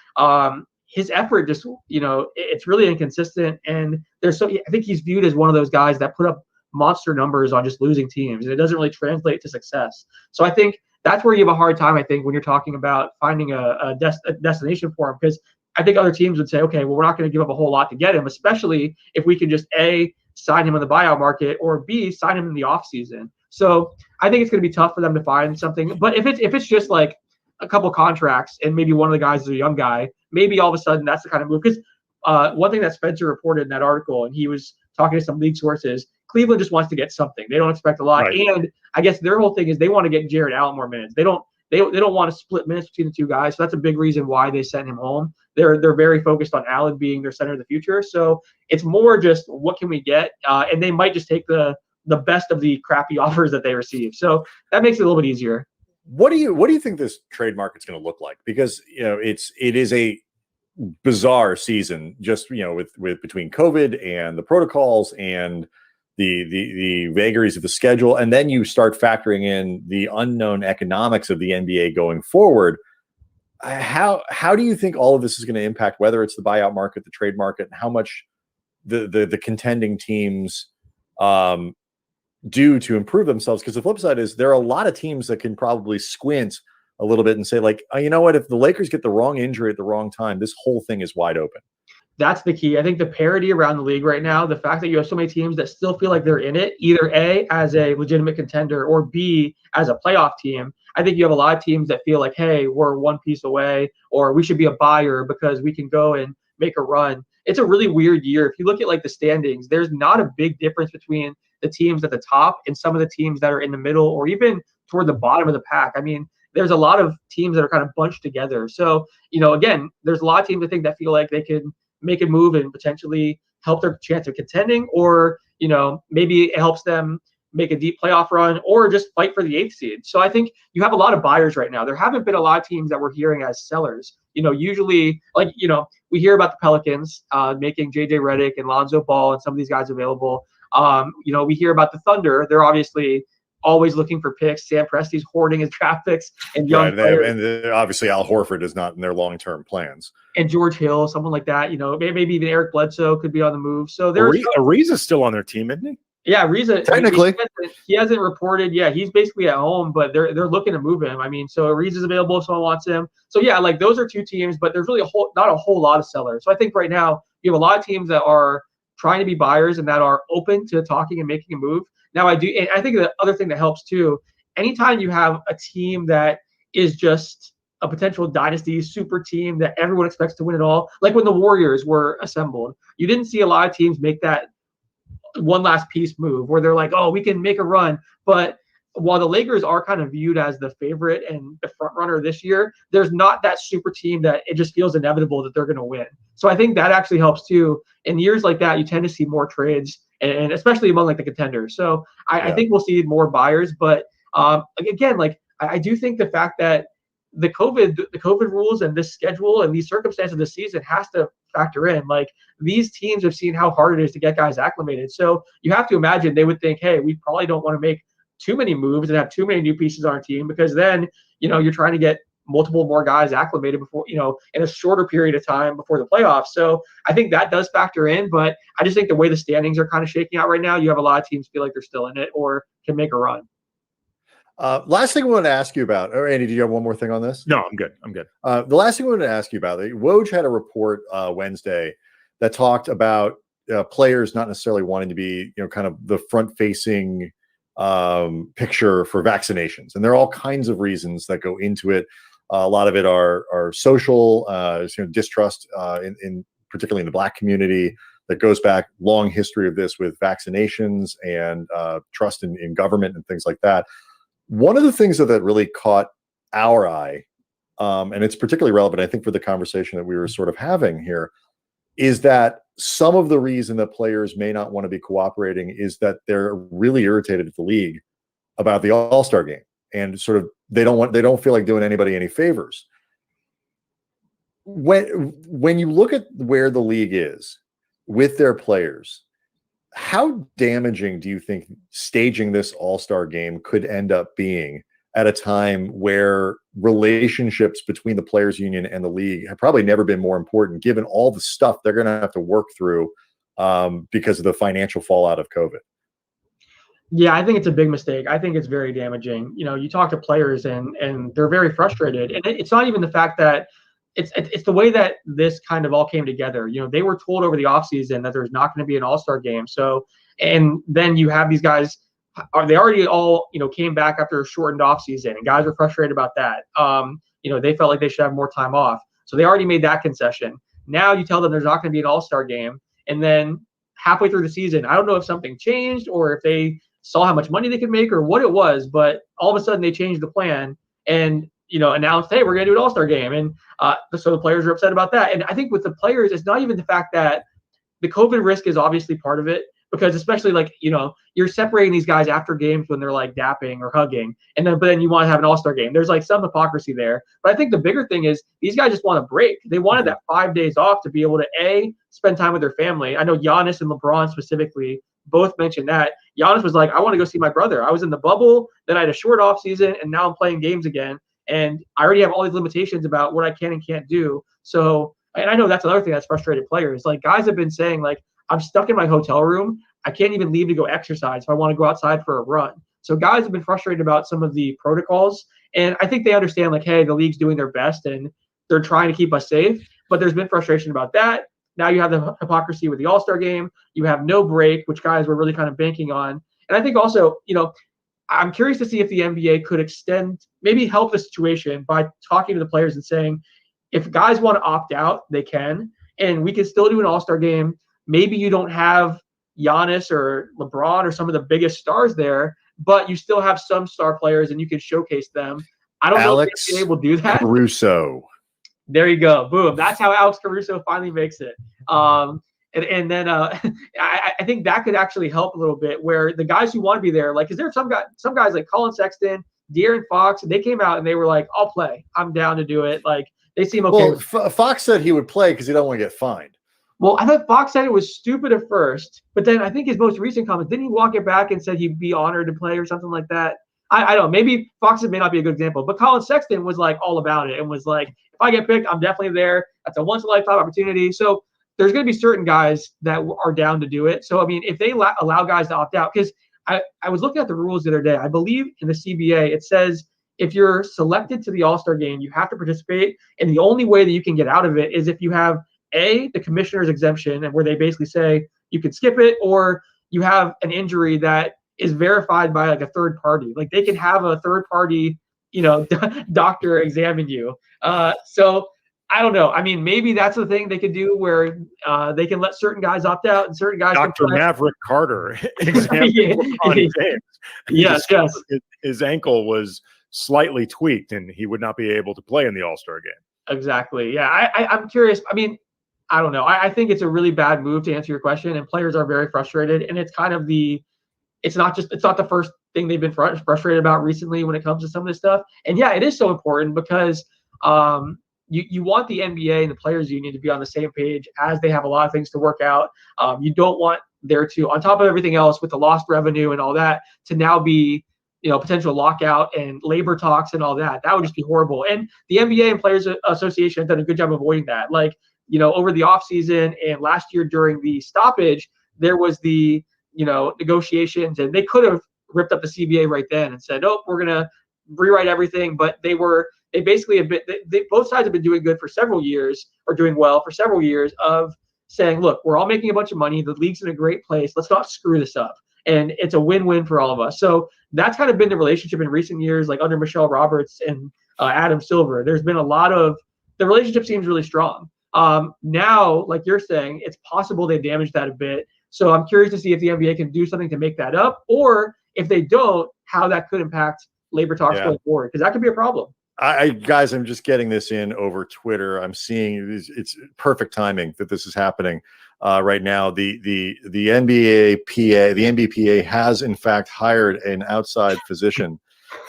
His effort just, it's really inconsistent. And I think he's viewed as one of those guys that put up monster numbers on just losing teams, and it doesn't really translate to success. So I think that's where you have a hard time, I think, when you're talking about finding a destination for him, because I think other teams would say, okay, well, we're not going to give up a whole lot to get him, especially if we can just A, sign him in the buyout market, or B, sign him in the offseason. So I think it's going to be tough for them to find something. But if it's just like a couple contracts and maybe one of the guys is a young guy, maybe all of a sudden that's the kind of move. Because one thing that Spencer reported in that article, and he was talking to some league sources, Cleveland just wants to get something. They don't expect a lot. Right. And I guess their whole thing is they want to get Jared Allen more minutes. They don't want to split minutes between the two guys. So that's a big reason why they sent him home. They're very focused on Allen being their center of the future. So it's more just what can we get, and they might just take the best of the crappy offers that they receive. So that makes it a little bit easier. What do you think this trade market's going to look like? Because it is a bizarre season, just with between COVID and the protocols and the vagaries of the schedule, and then you start factoring in the unknown economics of the NBA going forward. How do you think all of this is going to impact, whether it's the buyout market, the trade market, and how much the contending teams do to improve themselves? Because the flip side is there are a lot of teams that can probably squint a little bit and say, like, oh, you know what, if the Lakers get the wrong injury at the wrong time, this whole thing is wide open. That's the key. I think the parity around the league right now, the fact that you have so many teams that still feel like they're in it, either A, as a legitimate contender, or B, as a playoff team. I think you have a lot of teams that feel like, hey, we're one piece away, or we should be a buyer because we can go and make a run. It's a really weird year. If you look at like the standings, there's not a big difference between the teams at the top and some of the teams that are in the middle or even toward the bottom of the pack. I mean, there's a lot of teams that are kind of bunched together. So, again, there's a lot of teams I think that feel like they can make a move and potentially help their chance of contending, or, maybe it helps them make a deep playoff run or just fight for the 8th seed. So I think you have a lot of buyers right now. There haven't been a lot of teams that we're hearing as sellers. Usually, we hear about the Pelicans making JJ Redick and Lonzo Ball and some of these guys available. We hear about the Thunder. They're obviously always looking for picks. Sam Presti's hoarding his draft picks and young players. And obviously Al Horford is not in their long-term plans. And George Hill, someone like that. Maybe even Eric Bledsoe could be on the move. So there's Ariza's still on their team, isn't he? Yeah, Ariza. Technically, he hasn't reported. Yeah, he's basically at home, but they're looking to move him. I mean, so Ariza's available if someone wants him. So yeah, like those are two teams, but there's really not a whole lot of sellers. So I think right now you have a lot of teams that are trying to be buyers and that are open to talking and making a move. Now and I think the other thing that helps too, anytime you have a team that is just a potential dynasty super team that everyone expects to win it all, like when the Warriors were assembled, you didn't see a lot of teams make that one last piece move where they're like, oh, we can make a run. But while the Lakers are kind of viewed as the favorite and the front runner this year, there's not that super team that it just feels inevitable that they're going to win. So I think that actually helps too. In years like that, you tend to see more trades, and especially among like the contenders. So I think we'll see more buyers. But again, like I do think the fact that the COVID rules and this schedule and these circumstances of the season has to factor in. Like these teams have seen how hard it is to get guys acclimated. So you have to imagine they would think, hey, we probably don't want to make too many moves and have too many new pieces on our team, because then, you're trying to get multiple more guys acclimated before, in a shorter period of time before the playoffs. So I think that does factor in, but I just think the way the standings are kind of shaking out right now, you have a lot of teams feel like they're still in it or can make a run. Last thing I wanted to ask you about, or Andy, do you have one more thing on this? No, I'm good. The last thing I wanted to ask you about, Woj had a report Wednesday that talked about players not necessarily wanting to be, kind of the front-facing picture for vaccinations, and there are all kinds of reasons that go into it. A lot of it are social, distrust in particularly in the Black community that goes back long history of this with vaccinations and trust in government and things like that. One of the things that really caught our eye, and it's particularly relevant, I think, for the conversation that we were sort of having here, is that some of the reason that players may not want to be cooperating is that they're really irritated at the league about the All-Star game, and sort of they don't feel like doing anybody any favors. When you look at where the league is with their players, how damaging do you think staging this All-Star game could end up being at a time where relationships between the players union and the league have probably never been more important, given all the stuff they're going to have to work through because of the financial fallout of COVID? Yeah, I think it's a big mistake. I think it's very damaging. You talk to players and they're very frustrated. And it's not even the fact that it's the way that this kind of all came together. They were told over the offseason that there's not going to be an All-Star game. So, and then you have these guys, they already all, came back after a shortened offseason, and guys were frustrated about that. They felt like they should have more time off. So they already made that concession. Now you tell them there's not going to be an All-Star game. And then halfway through the season, I don't know if something changed or if they saw how much money they could make or what it was, but all of a sudden they changed the plan and, announced, hey, we're going to do an All-Star game. And so the players are upset about that. And I think with the players, it's not even the fact that the COVID risk is obviously part of it, because especially you're separating these guys after games when they're like dapping or hugging, but then you want to have an All-Star game. There's like some hypocrisy there. But I think the bigger thing is these guys just want a break. They wanted that 5 days off to be able to spend time with their family. I know Giannis and LeBron specifically both mentioned that. Giannis was like, I want to go see my brother. I was in the bubble, then I had a short off season, and now I'm playing games again. And I already have all these limitations about what I can and can't do. So, and I know that's another thing that's frustrated players. Like, guys have been saying, like, I'm stuck in my hotel room. I can't even leave to go exercise if I want to go outside for a run. So guys have been frustrated about some of the protocols. And I think they understand, like, hey, the league's doing their best and they're trying to keep us safe. But there's been frustration about that. Now you have the hypocrisy with the All-Star game. You have no break, which guys were really kind of banking on. And I think also, I'm curious to see if the NBA could maybe help the situation by talking to the players and saying, if guys want to opt out, they can. And we can still do an All-Star game. Maybe you don't have Giannis or LeBron or some of the biggest stars there, but you still have some star players and you can showcase them. I don't know if they're able to do that. Caruso. There you go. Boom. That's how Alex Caruso finally makes it. And then I think that could actually help a little bit, where the guys who want to be there, like, is there some guys like Colin Sexton, De'Aaron Fox, they came out and they were like, I'll play. I'm down to do it. Like, they seem okay. Well, Fox said he would play because he don't want to get fined. Well, I thought Fox said it was stupid at first, but then I think his most recent comment, didn't he walk it back and said he'd be honored to play or something like that? I don't know. Maybe Fox may not be a good example, but Colin Sexton was like all about it and was like, if I get picked, I'm definitely there. That's a once-in-a-lifetime opportunity. So there's going to be certain guys that are down to do it. So, I mean, if they allow guys to opt out, because I was looking at the rules the other day. I believe in the CBA, it says if you're selected to the All-Star game, you have to participate. And the only way that you can get out of it is if you have the commissioner's exemption, and where they basically say you can skip it, or you have an injury that is verified by like a third party. Like, they can have a third party, doctor examine you. So I don't know. I mean, maybe that's the thing they could do, where they can let certain guys opt out and certain guys. Dr. Maverick Carter example on James. Yes. His ankle was slightly tweaked, and he would not be able to play in the All-Star game. Exactly. Yeah. I'm curious. I mean, I don't know. I think it's a really bad move, to answer your question, and players are very frustrated. And it's kind of it's not the first thing they've been frustrated about recently when it comes to some of this stuff. And yeah, it is so important because you want the NBA and the players union to be on the same page, as they have a lot of things to work out. You don't want there to, on top of everything else with the lost revenue and all that, to now be, potential lockout and labor talks and all that. That would just be horrible. And the NBA and Players Association have done a good job avoiding that. Like, over the offseason and last year during the stoppage, there was the, negotiations, and they could have ripped up the CBA right then and said, oh, we're going to rewrite everything. But they basically have been, both sides have been doing good for several years, or doing well for several years, of saying, look, we're all making a bunch of money. The league's in a great place. Let's not screw this up. And it's a win-win for all of us. So that's kind of been the relationship in recent years, like under Michelle Roberts and Adam Silver. There's been the relationship seems really strong. Now, like you're saying, it's possible they damaged that a bit. So I'm curious to see if the NBA can do something to make that up, or if they don't, how that could impact labor talks going forward, because that could be a problem. Guys, I'm just getting this in over Twitter. I'm seeing it's perfect timing that this is happening right now. The NBPA has in fact hired an outside physician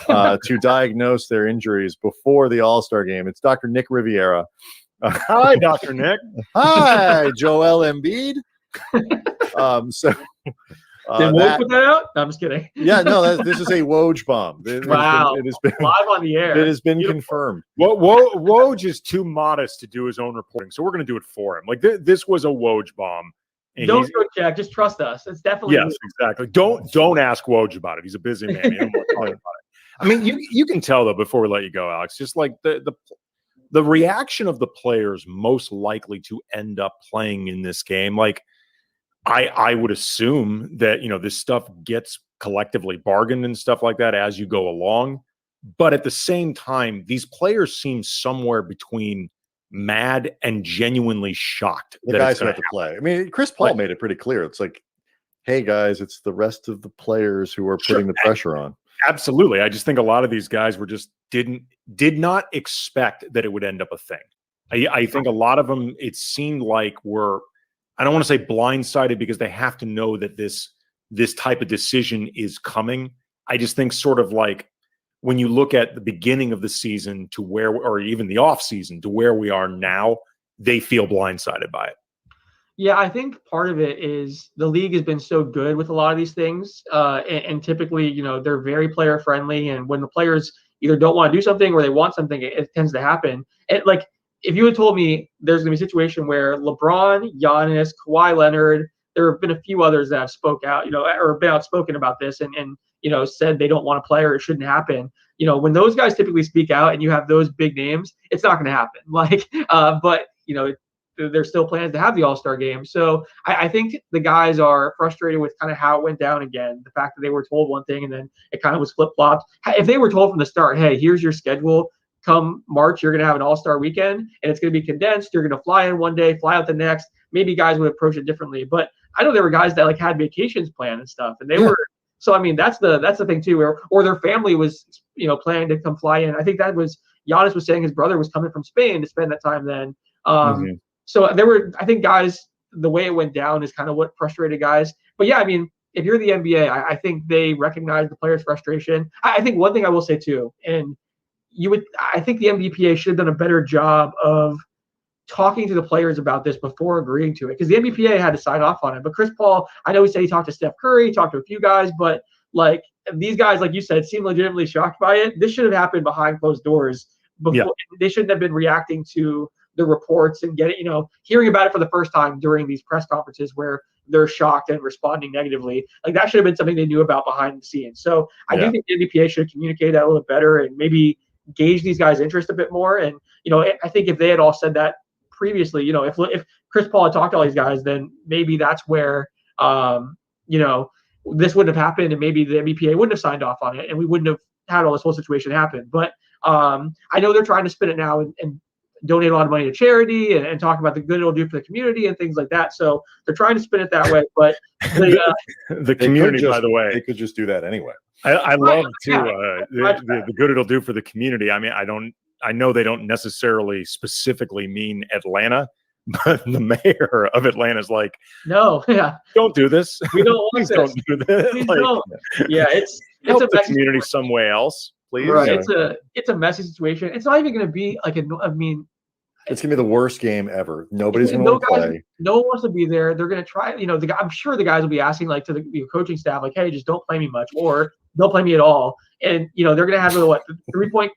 to diagnose their injuries before the All-Star game. It's Dr. Nick Riviera. Hi, Dr. Nick. Hi, Joel Embiid. Did Woj put that out? No, I'm just kidding. Yeah, no, this is a Woj bomb. Wow. It has been live on the air. It has been confirmed. Woj is too modest to do his own reporting, so we're going to do it for him. Like, this was a Woj bomb. Don't go check. Just trust us. It's definitely exactly. Don't ask Woj about it. He's a busy man. He don't want to talk about it. I mean, you can tell though, before we let you go, Alex. Just like the the reaction of the players most likely to end up playing in this game, like I would assume that, this stuff gets collectively bargained and stuff like that as you go along. But at the same time, these players seem somewhere between mad and genuinely shocked. The guys who have to play. I mean, Chris Paul made it pretty clear. It's like, hey guys, it's the rest of the players who are putting the pressure on. Absolutely. I just think a lot of these guys were just did not expect that it would end up a thing. I think a lot of them, it seemed like I don't want to say blindsided because they have to know that this type of decision is coming. I just think sort of like when you look at the beginning of the season to where, or even the off season to where we are now, they feel blindsided by it. Yeah, I think part of it is the league has been so good with a lot of these things. And typically, they're very player friendly. And when the players either don't want to do something or they want something, it tends to happen. And like, if you had told me there's going to be a situation where LeBron, Giannis, Kawhi Leonard, there have been a few others that have spoke out, or been outspoken about this and said they don't want to play or it shouldn't happen. When those guys typically speak out and you have those big names, it's not going to happen. Like, but there's still plans to have the All-Star game. So I think the guys are frustrated with kind of how it went down again. The fact that they were told one thing and then it kind of was flip-flopped. If they were told from the start, hey, here's your schedule. Come March, you're going to have an All-Star weekend and it's going to be condensed. You're going to fly in one day, fly out the next. Maybe guys would approach it differently. But I know there were guys that like had vacations planned and stuff. And they were, so I mean, that's the thing too, or their family was, planning to come fly in. I think that was, Giannis was saying his brother was coming from Spain to spend that time then. So there were, I think, guys, the way it went down is kind of what frustrated guys. But yeah, I mean, if you're the NBA, I think they recognize the players' frustration. I think one thing I will say too, and I think the NBPA should have done a better job of talking to the players about this before agreeing to it, because the NBPA had to sign off on it. But Chris Paul, I know he said he talked to Steph Curry, talked to a few guys, but like these guys, like you said, seem legitimately shocked by it. This should have happened behind closed doors. Before They shouldn't have been reacting to the reports and hearing about it for the first time during these press conferences where they're shocked and responding negatively. Like that should have been something they knew about behind the scenes. So I do think the NBPA should communicate that a little bit better and maybe gauge these guys' interest a bit more. And, I think if they had all said that previously, if Chris Paul had talked to all these guys, then maybe that's where, this wouldn't have happened and maybe the NBPA wouldn't have signed off on it and we wouldn't have had all this whole situation happen. But I know they're trying to spin it now and donate a lot of money to charity and talk about the good it'll do for the community and things like that. So they're trying to spin it that way. But the community, by the way, they could just do that anyway. I love too the good it'll do for the community. I mean, I know they don't necessarily specifically mean Atlanta, but the mayor of Atlanta is like, no, don't do this. We don't want this. Don't do this. Like, don't. Yeah, it's help a the community some way else, please. Right. It's a messy situation. It's not even going to be like it's gonna be the worst game ever. Nobody's gonna want to play. No one wants to be there. They're gonna try. I'm sure the guys will be asking like to the coaching staff, like, "Hey, just don't play me much, or don't play me at all." And they're gonna have the 3-point.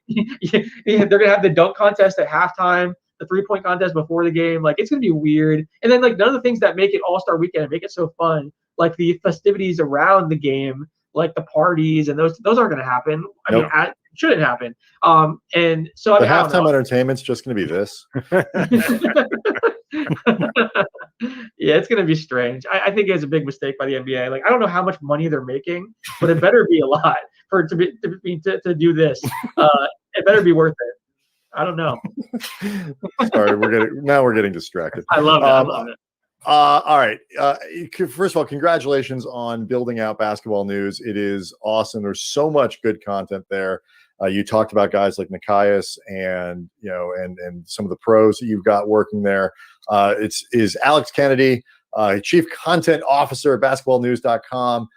They're gonna have the dunk contest at halftime, the 3-point contest before the game. Like it's gonna be weird. And then like none of the things that make it All-Star Weekend and make it so fun, like the festivities around the game, like the parties and those aren't gonna happen. I mean, shouldn't happen. And so the halftime entertainment's just going to be this. Yeah, it's going to be strange. I think it's a big mistake by the NBA. Like, I don't know how much money they're making, but it better be a lot for it to do this. It better be worth it. I don't know. Sorry, we're getting distracted. I love it. I love it. All right. First of all, congratulations on building out basketball news. It is awesome. There's so much good content there. You talked about guys like Nikias and some of the pros that you've got working there. Is Alex Kennedy, Chief Content Officer at basketballnews.com.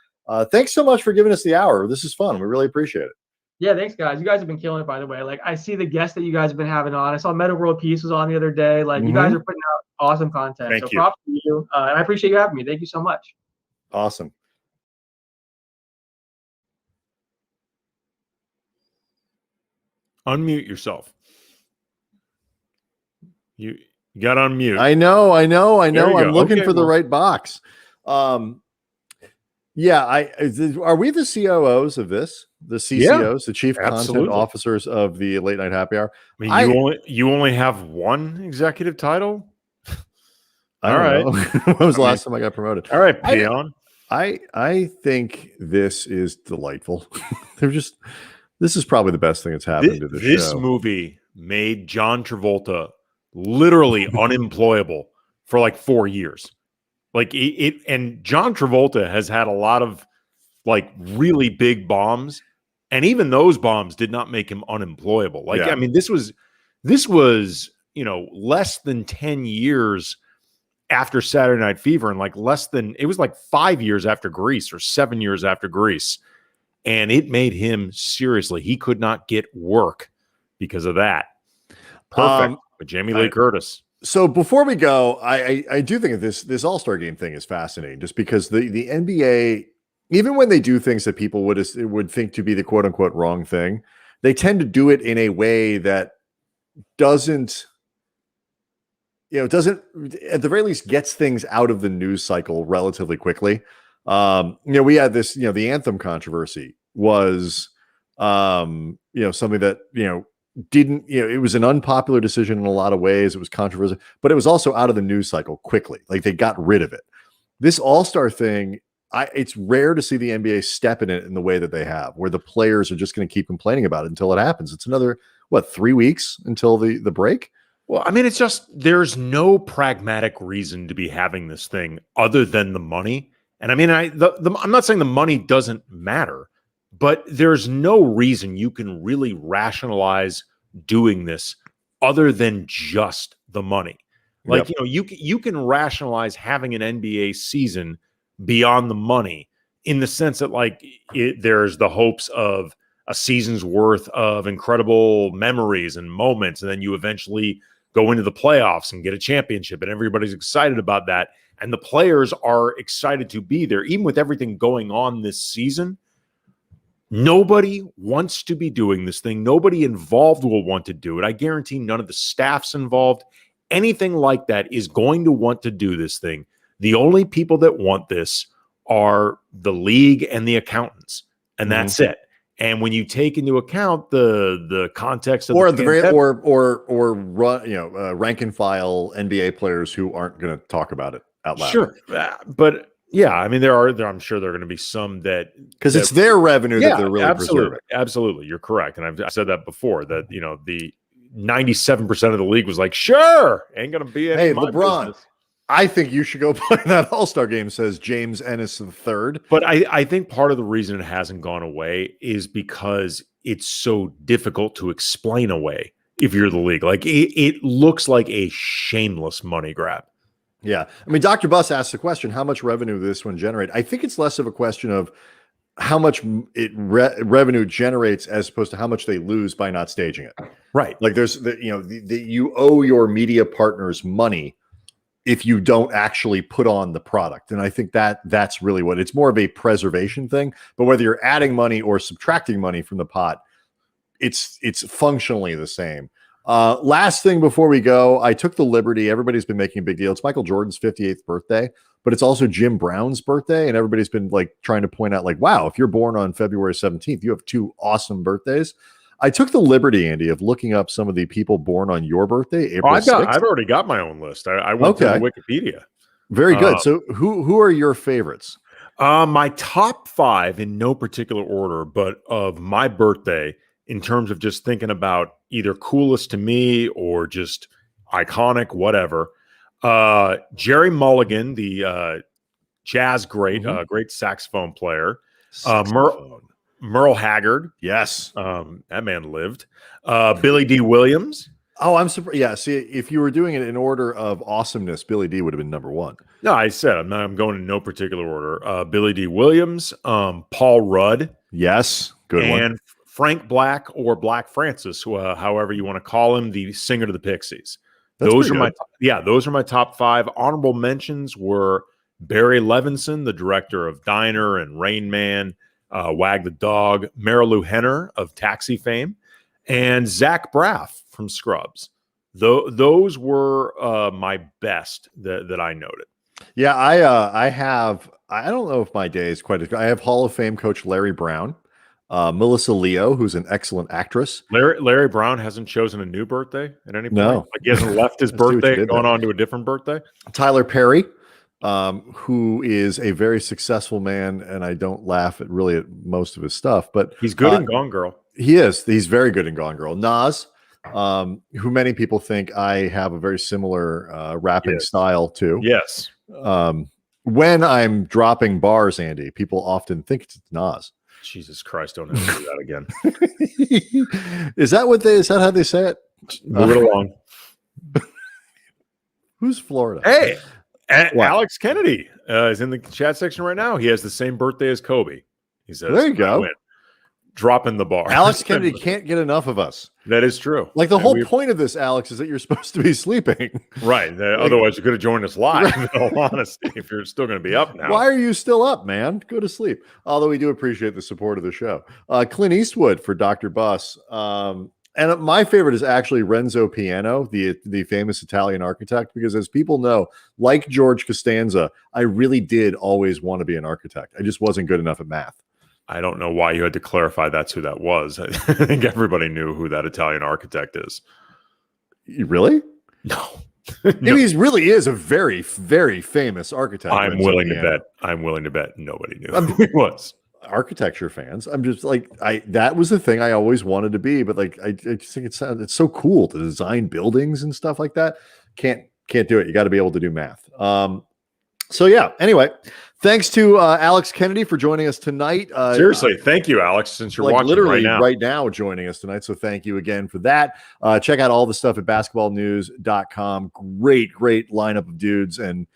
Thanks so much for giving us the hour. This is fun. We really appreciate it. Yeah, thanks, guys. You guys have been killing it, by the way. Like, I see the guests that you guys have been having on. I saw Meta World Peace was on the other day. Like, you guys are putting out awesome content. Thank you. Props to you. And I appreciate you having me. Thank you so much. Awesome. Unmute yourself. You got to unmute. I know. I'm looking for the right box. Yeah, are we the COOs of this? the CCOs, the chief content absolutely. officers of the late night happy hour. I mean, you only have one executive title. I don't know. When was the last time I got promoted? All right, peon. I think this is delightful. This is probably the best thing that's happened to the show. This movie made John Travolta literally unemployable for like 4 years. Like and John Travolta has had a lot of like really big bombs, and even those bombs did not make him unemployable. Like, I mean, this was, less than 10 years after Saturday Night Fever, and like it was like 5 years after Grease or 7 years after Grease. And it made him, seriously, he could not get work because of that. Perfect. With Jamie Lee Curtis. So before we go, I do think this All-Star game thing is fascinating, just because the NBA, even when they do things that people would think to be the quote unquote wrong thing, they tend to do it in a way that doesn't at the very least gets things out of the news cycle relatively quickly. We had this, the anthem controversy was, something that, didn't, it was an unpopular decision in a lot of ways. It was controversial, but it was also out of the news cycle quickly. Like, they got rid of it. This All-Star thing, it's rare to see the NBA step in it in the way that they have, where the players are just going to keep complaining about it until it happens. It's another, 3 weeks until the break? Well, I mean, it's just, there's no pragmatic reason to be having this thing other than the money. And I mean, I'm not saying the money doesn't matter, but there's no reason you can really rationalize doing this other than just the money. Like, you can rationalize having an NBA season beyond the money, in the sense that, like, there's the hopes of a season's worth of incredible memories and moments, and then you eventually go into the playoffs and get a championship, and everybody's excited about that. And the players are excited to be there. Even with everything going on this season, nobody wants to be doing this thing. Nobody involved will want to do it. I guarantee none of the staffs involved, anything like that, is going to want to do this thing. The only people that want this are the league and the accountants, and that's it. And when you take into account the context of rank and file NBA players who aren't going to talk about it out loud. Sure, but yeah, I mean, I'm sure there are going to be some that, because it's their revenue that they're really preserving. Absolutely, you're correct, and I've said that before. That the 97% of the league was like, sure, ain't going to be any. Hey, LeBron, business. I think you should go play that All-Star game, says James Ennis III. But I think part of the reason it hasn't gone away is because it's so difficult to explain away if you're the league. Like, it looks like a shameless money grab. Yeah. I mean, Dr. Buss asked the question, how much revenue this one generate? I think it's less of a question of how much revenue generates as opposed to how much they lose by not staging it. Right. Like, there's you owe your media partners money if you don't actually put on the product. And I think that's really what it's more of a preservation thing. But whether you're adding money or subtracting money from the pot, it's functionally the same. Last thing before we go, I took the liberty. Everybody's been making a big deal. It's Michael Jordan's 58th birthday, but it's also Jim Brown's birthday. And everybody's been like trying to point out, like, wow, if you're born on February 17th, you have 2 awesome birthdays. I took the liberty, Andy, of looking up some of the people born on your birthday, April 6th. I've already got my own list. I went to Wikipedia. Very good. So who are your favorites? My top 5 in no particular order, but of my birthday, in terms of just thinking about either coolest to me or just iconic, whatever. Jerry Mulligan, the jazz great, great saxophone player. Merle Haggard. Yes. That man lived. Billy D. Williams. Oh, I'm surprised. Yeah. See, if you were doing it in order of awesomeness, Billy D would have been number 1. No, I said I'm going in no particular order. Billy D. Williams, Paul Rudd. Yes. Good one. And Frank Black, or Black Francis, however you want to call him, the singer to the Pixies. Those are my top 5. Honorable mentions were Barry Levinson, the director of Diner and Rain Man, Wag the Dog, Marilu Henner of Taxi fame, and Zach Braff from Scrubs. Those were my best that I noted. Yeah, I don't know if my day is quite as good. I have Hall of Fame coach Larry Brown. Melissa Leo, who's an excellent actress. Larry Brown hasn't chosen a new birthday at any point. No. Like he hasn't left his birthday and gone on to a different birthday. Tyler Perry, who is a very successful man, and I don't laugh at most of his stuff, but he's good in Gone Girl. He is. He's very good in Gone Girl. Nas, who many people think I have a very similar rapping style to. Yes. When I'm dropping bars, Andy, people often think it's Nas. Jesus Christ, don't ever do that again. Is that how they say it? Move it along. Who's Florida? Hey, Alex Kennedy is in the chat section right now. He has the same birthday as Kobe. He says, there you go. Dropping the bar. Alex Kennedy can't get enough of us. That is true. Like the whole point of this, Alex, is that you're supposed to be sleeping. Right. Otherwise, you could have joined us live, in all honesty, if you're still going to be up now. Why are you still up, man? Go to sleep. Although we do appreciate the support of the show. Clint Eastwood for Dr. Buss. And my favorite is actually Renzo Piano, the famous Italian architect, because as people know, like George Costanza, I really did always want to be an architect. I just wasn't good enough at math. I don't know why you had to clarify that's who that was. I think everybody knew who that Italian architect is. Really? No. Maybe he really is a very, very famous architect. I'm willing to bet nobody knew who he was. Architecture fans. I'm just like, that was the thing I always wanted to be, but like I just think it's so cool to design buildings and stuff like that. Can't do it. You got to be able to do math. So yeah, anyway, thanks to Alex Kennedy for joining us tonight. Seriously, thank you, Alex, since you're watching literally right now joining us tonight. So thank you again for that. Check out all the stuff at basketballnews.com. Great lineup of dudes and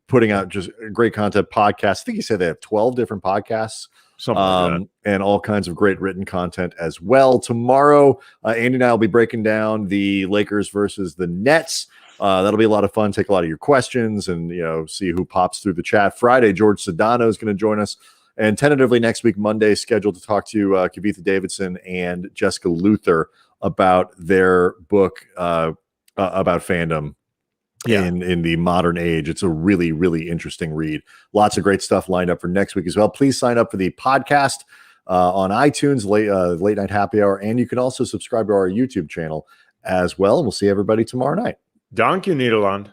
putting out just great content podcasts. I think you said they have 12 different podcasts. Something like that. And all kinds of great written content as well. Tomorrow, Andy and I will be breaking down the Lakers versus the Nets. That'll be a lot of fun. Take a lot of your questions and, see who pops through the chat. Friday, George Sedano is going to join us. And tentatively next week, Monday, scheduled to talk to Kavitha Davidson and Jessica Luther about their book about fandom in the modern age. It's a really, really interesting read. Lots of great stuff lined up for next week as well. Please sign up for the podcast on iTunes, Late Night Happy Hour. And you can also subscribe to our YouTube channel as well. And we'll see everybody tomorrow night. Danke, Niederland.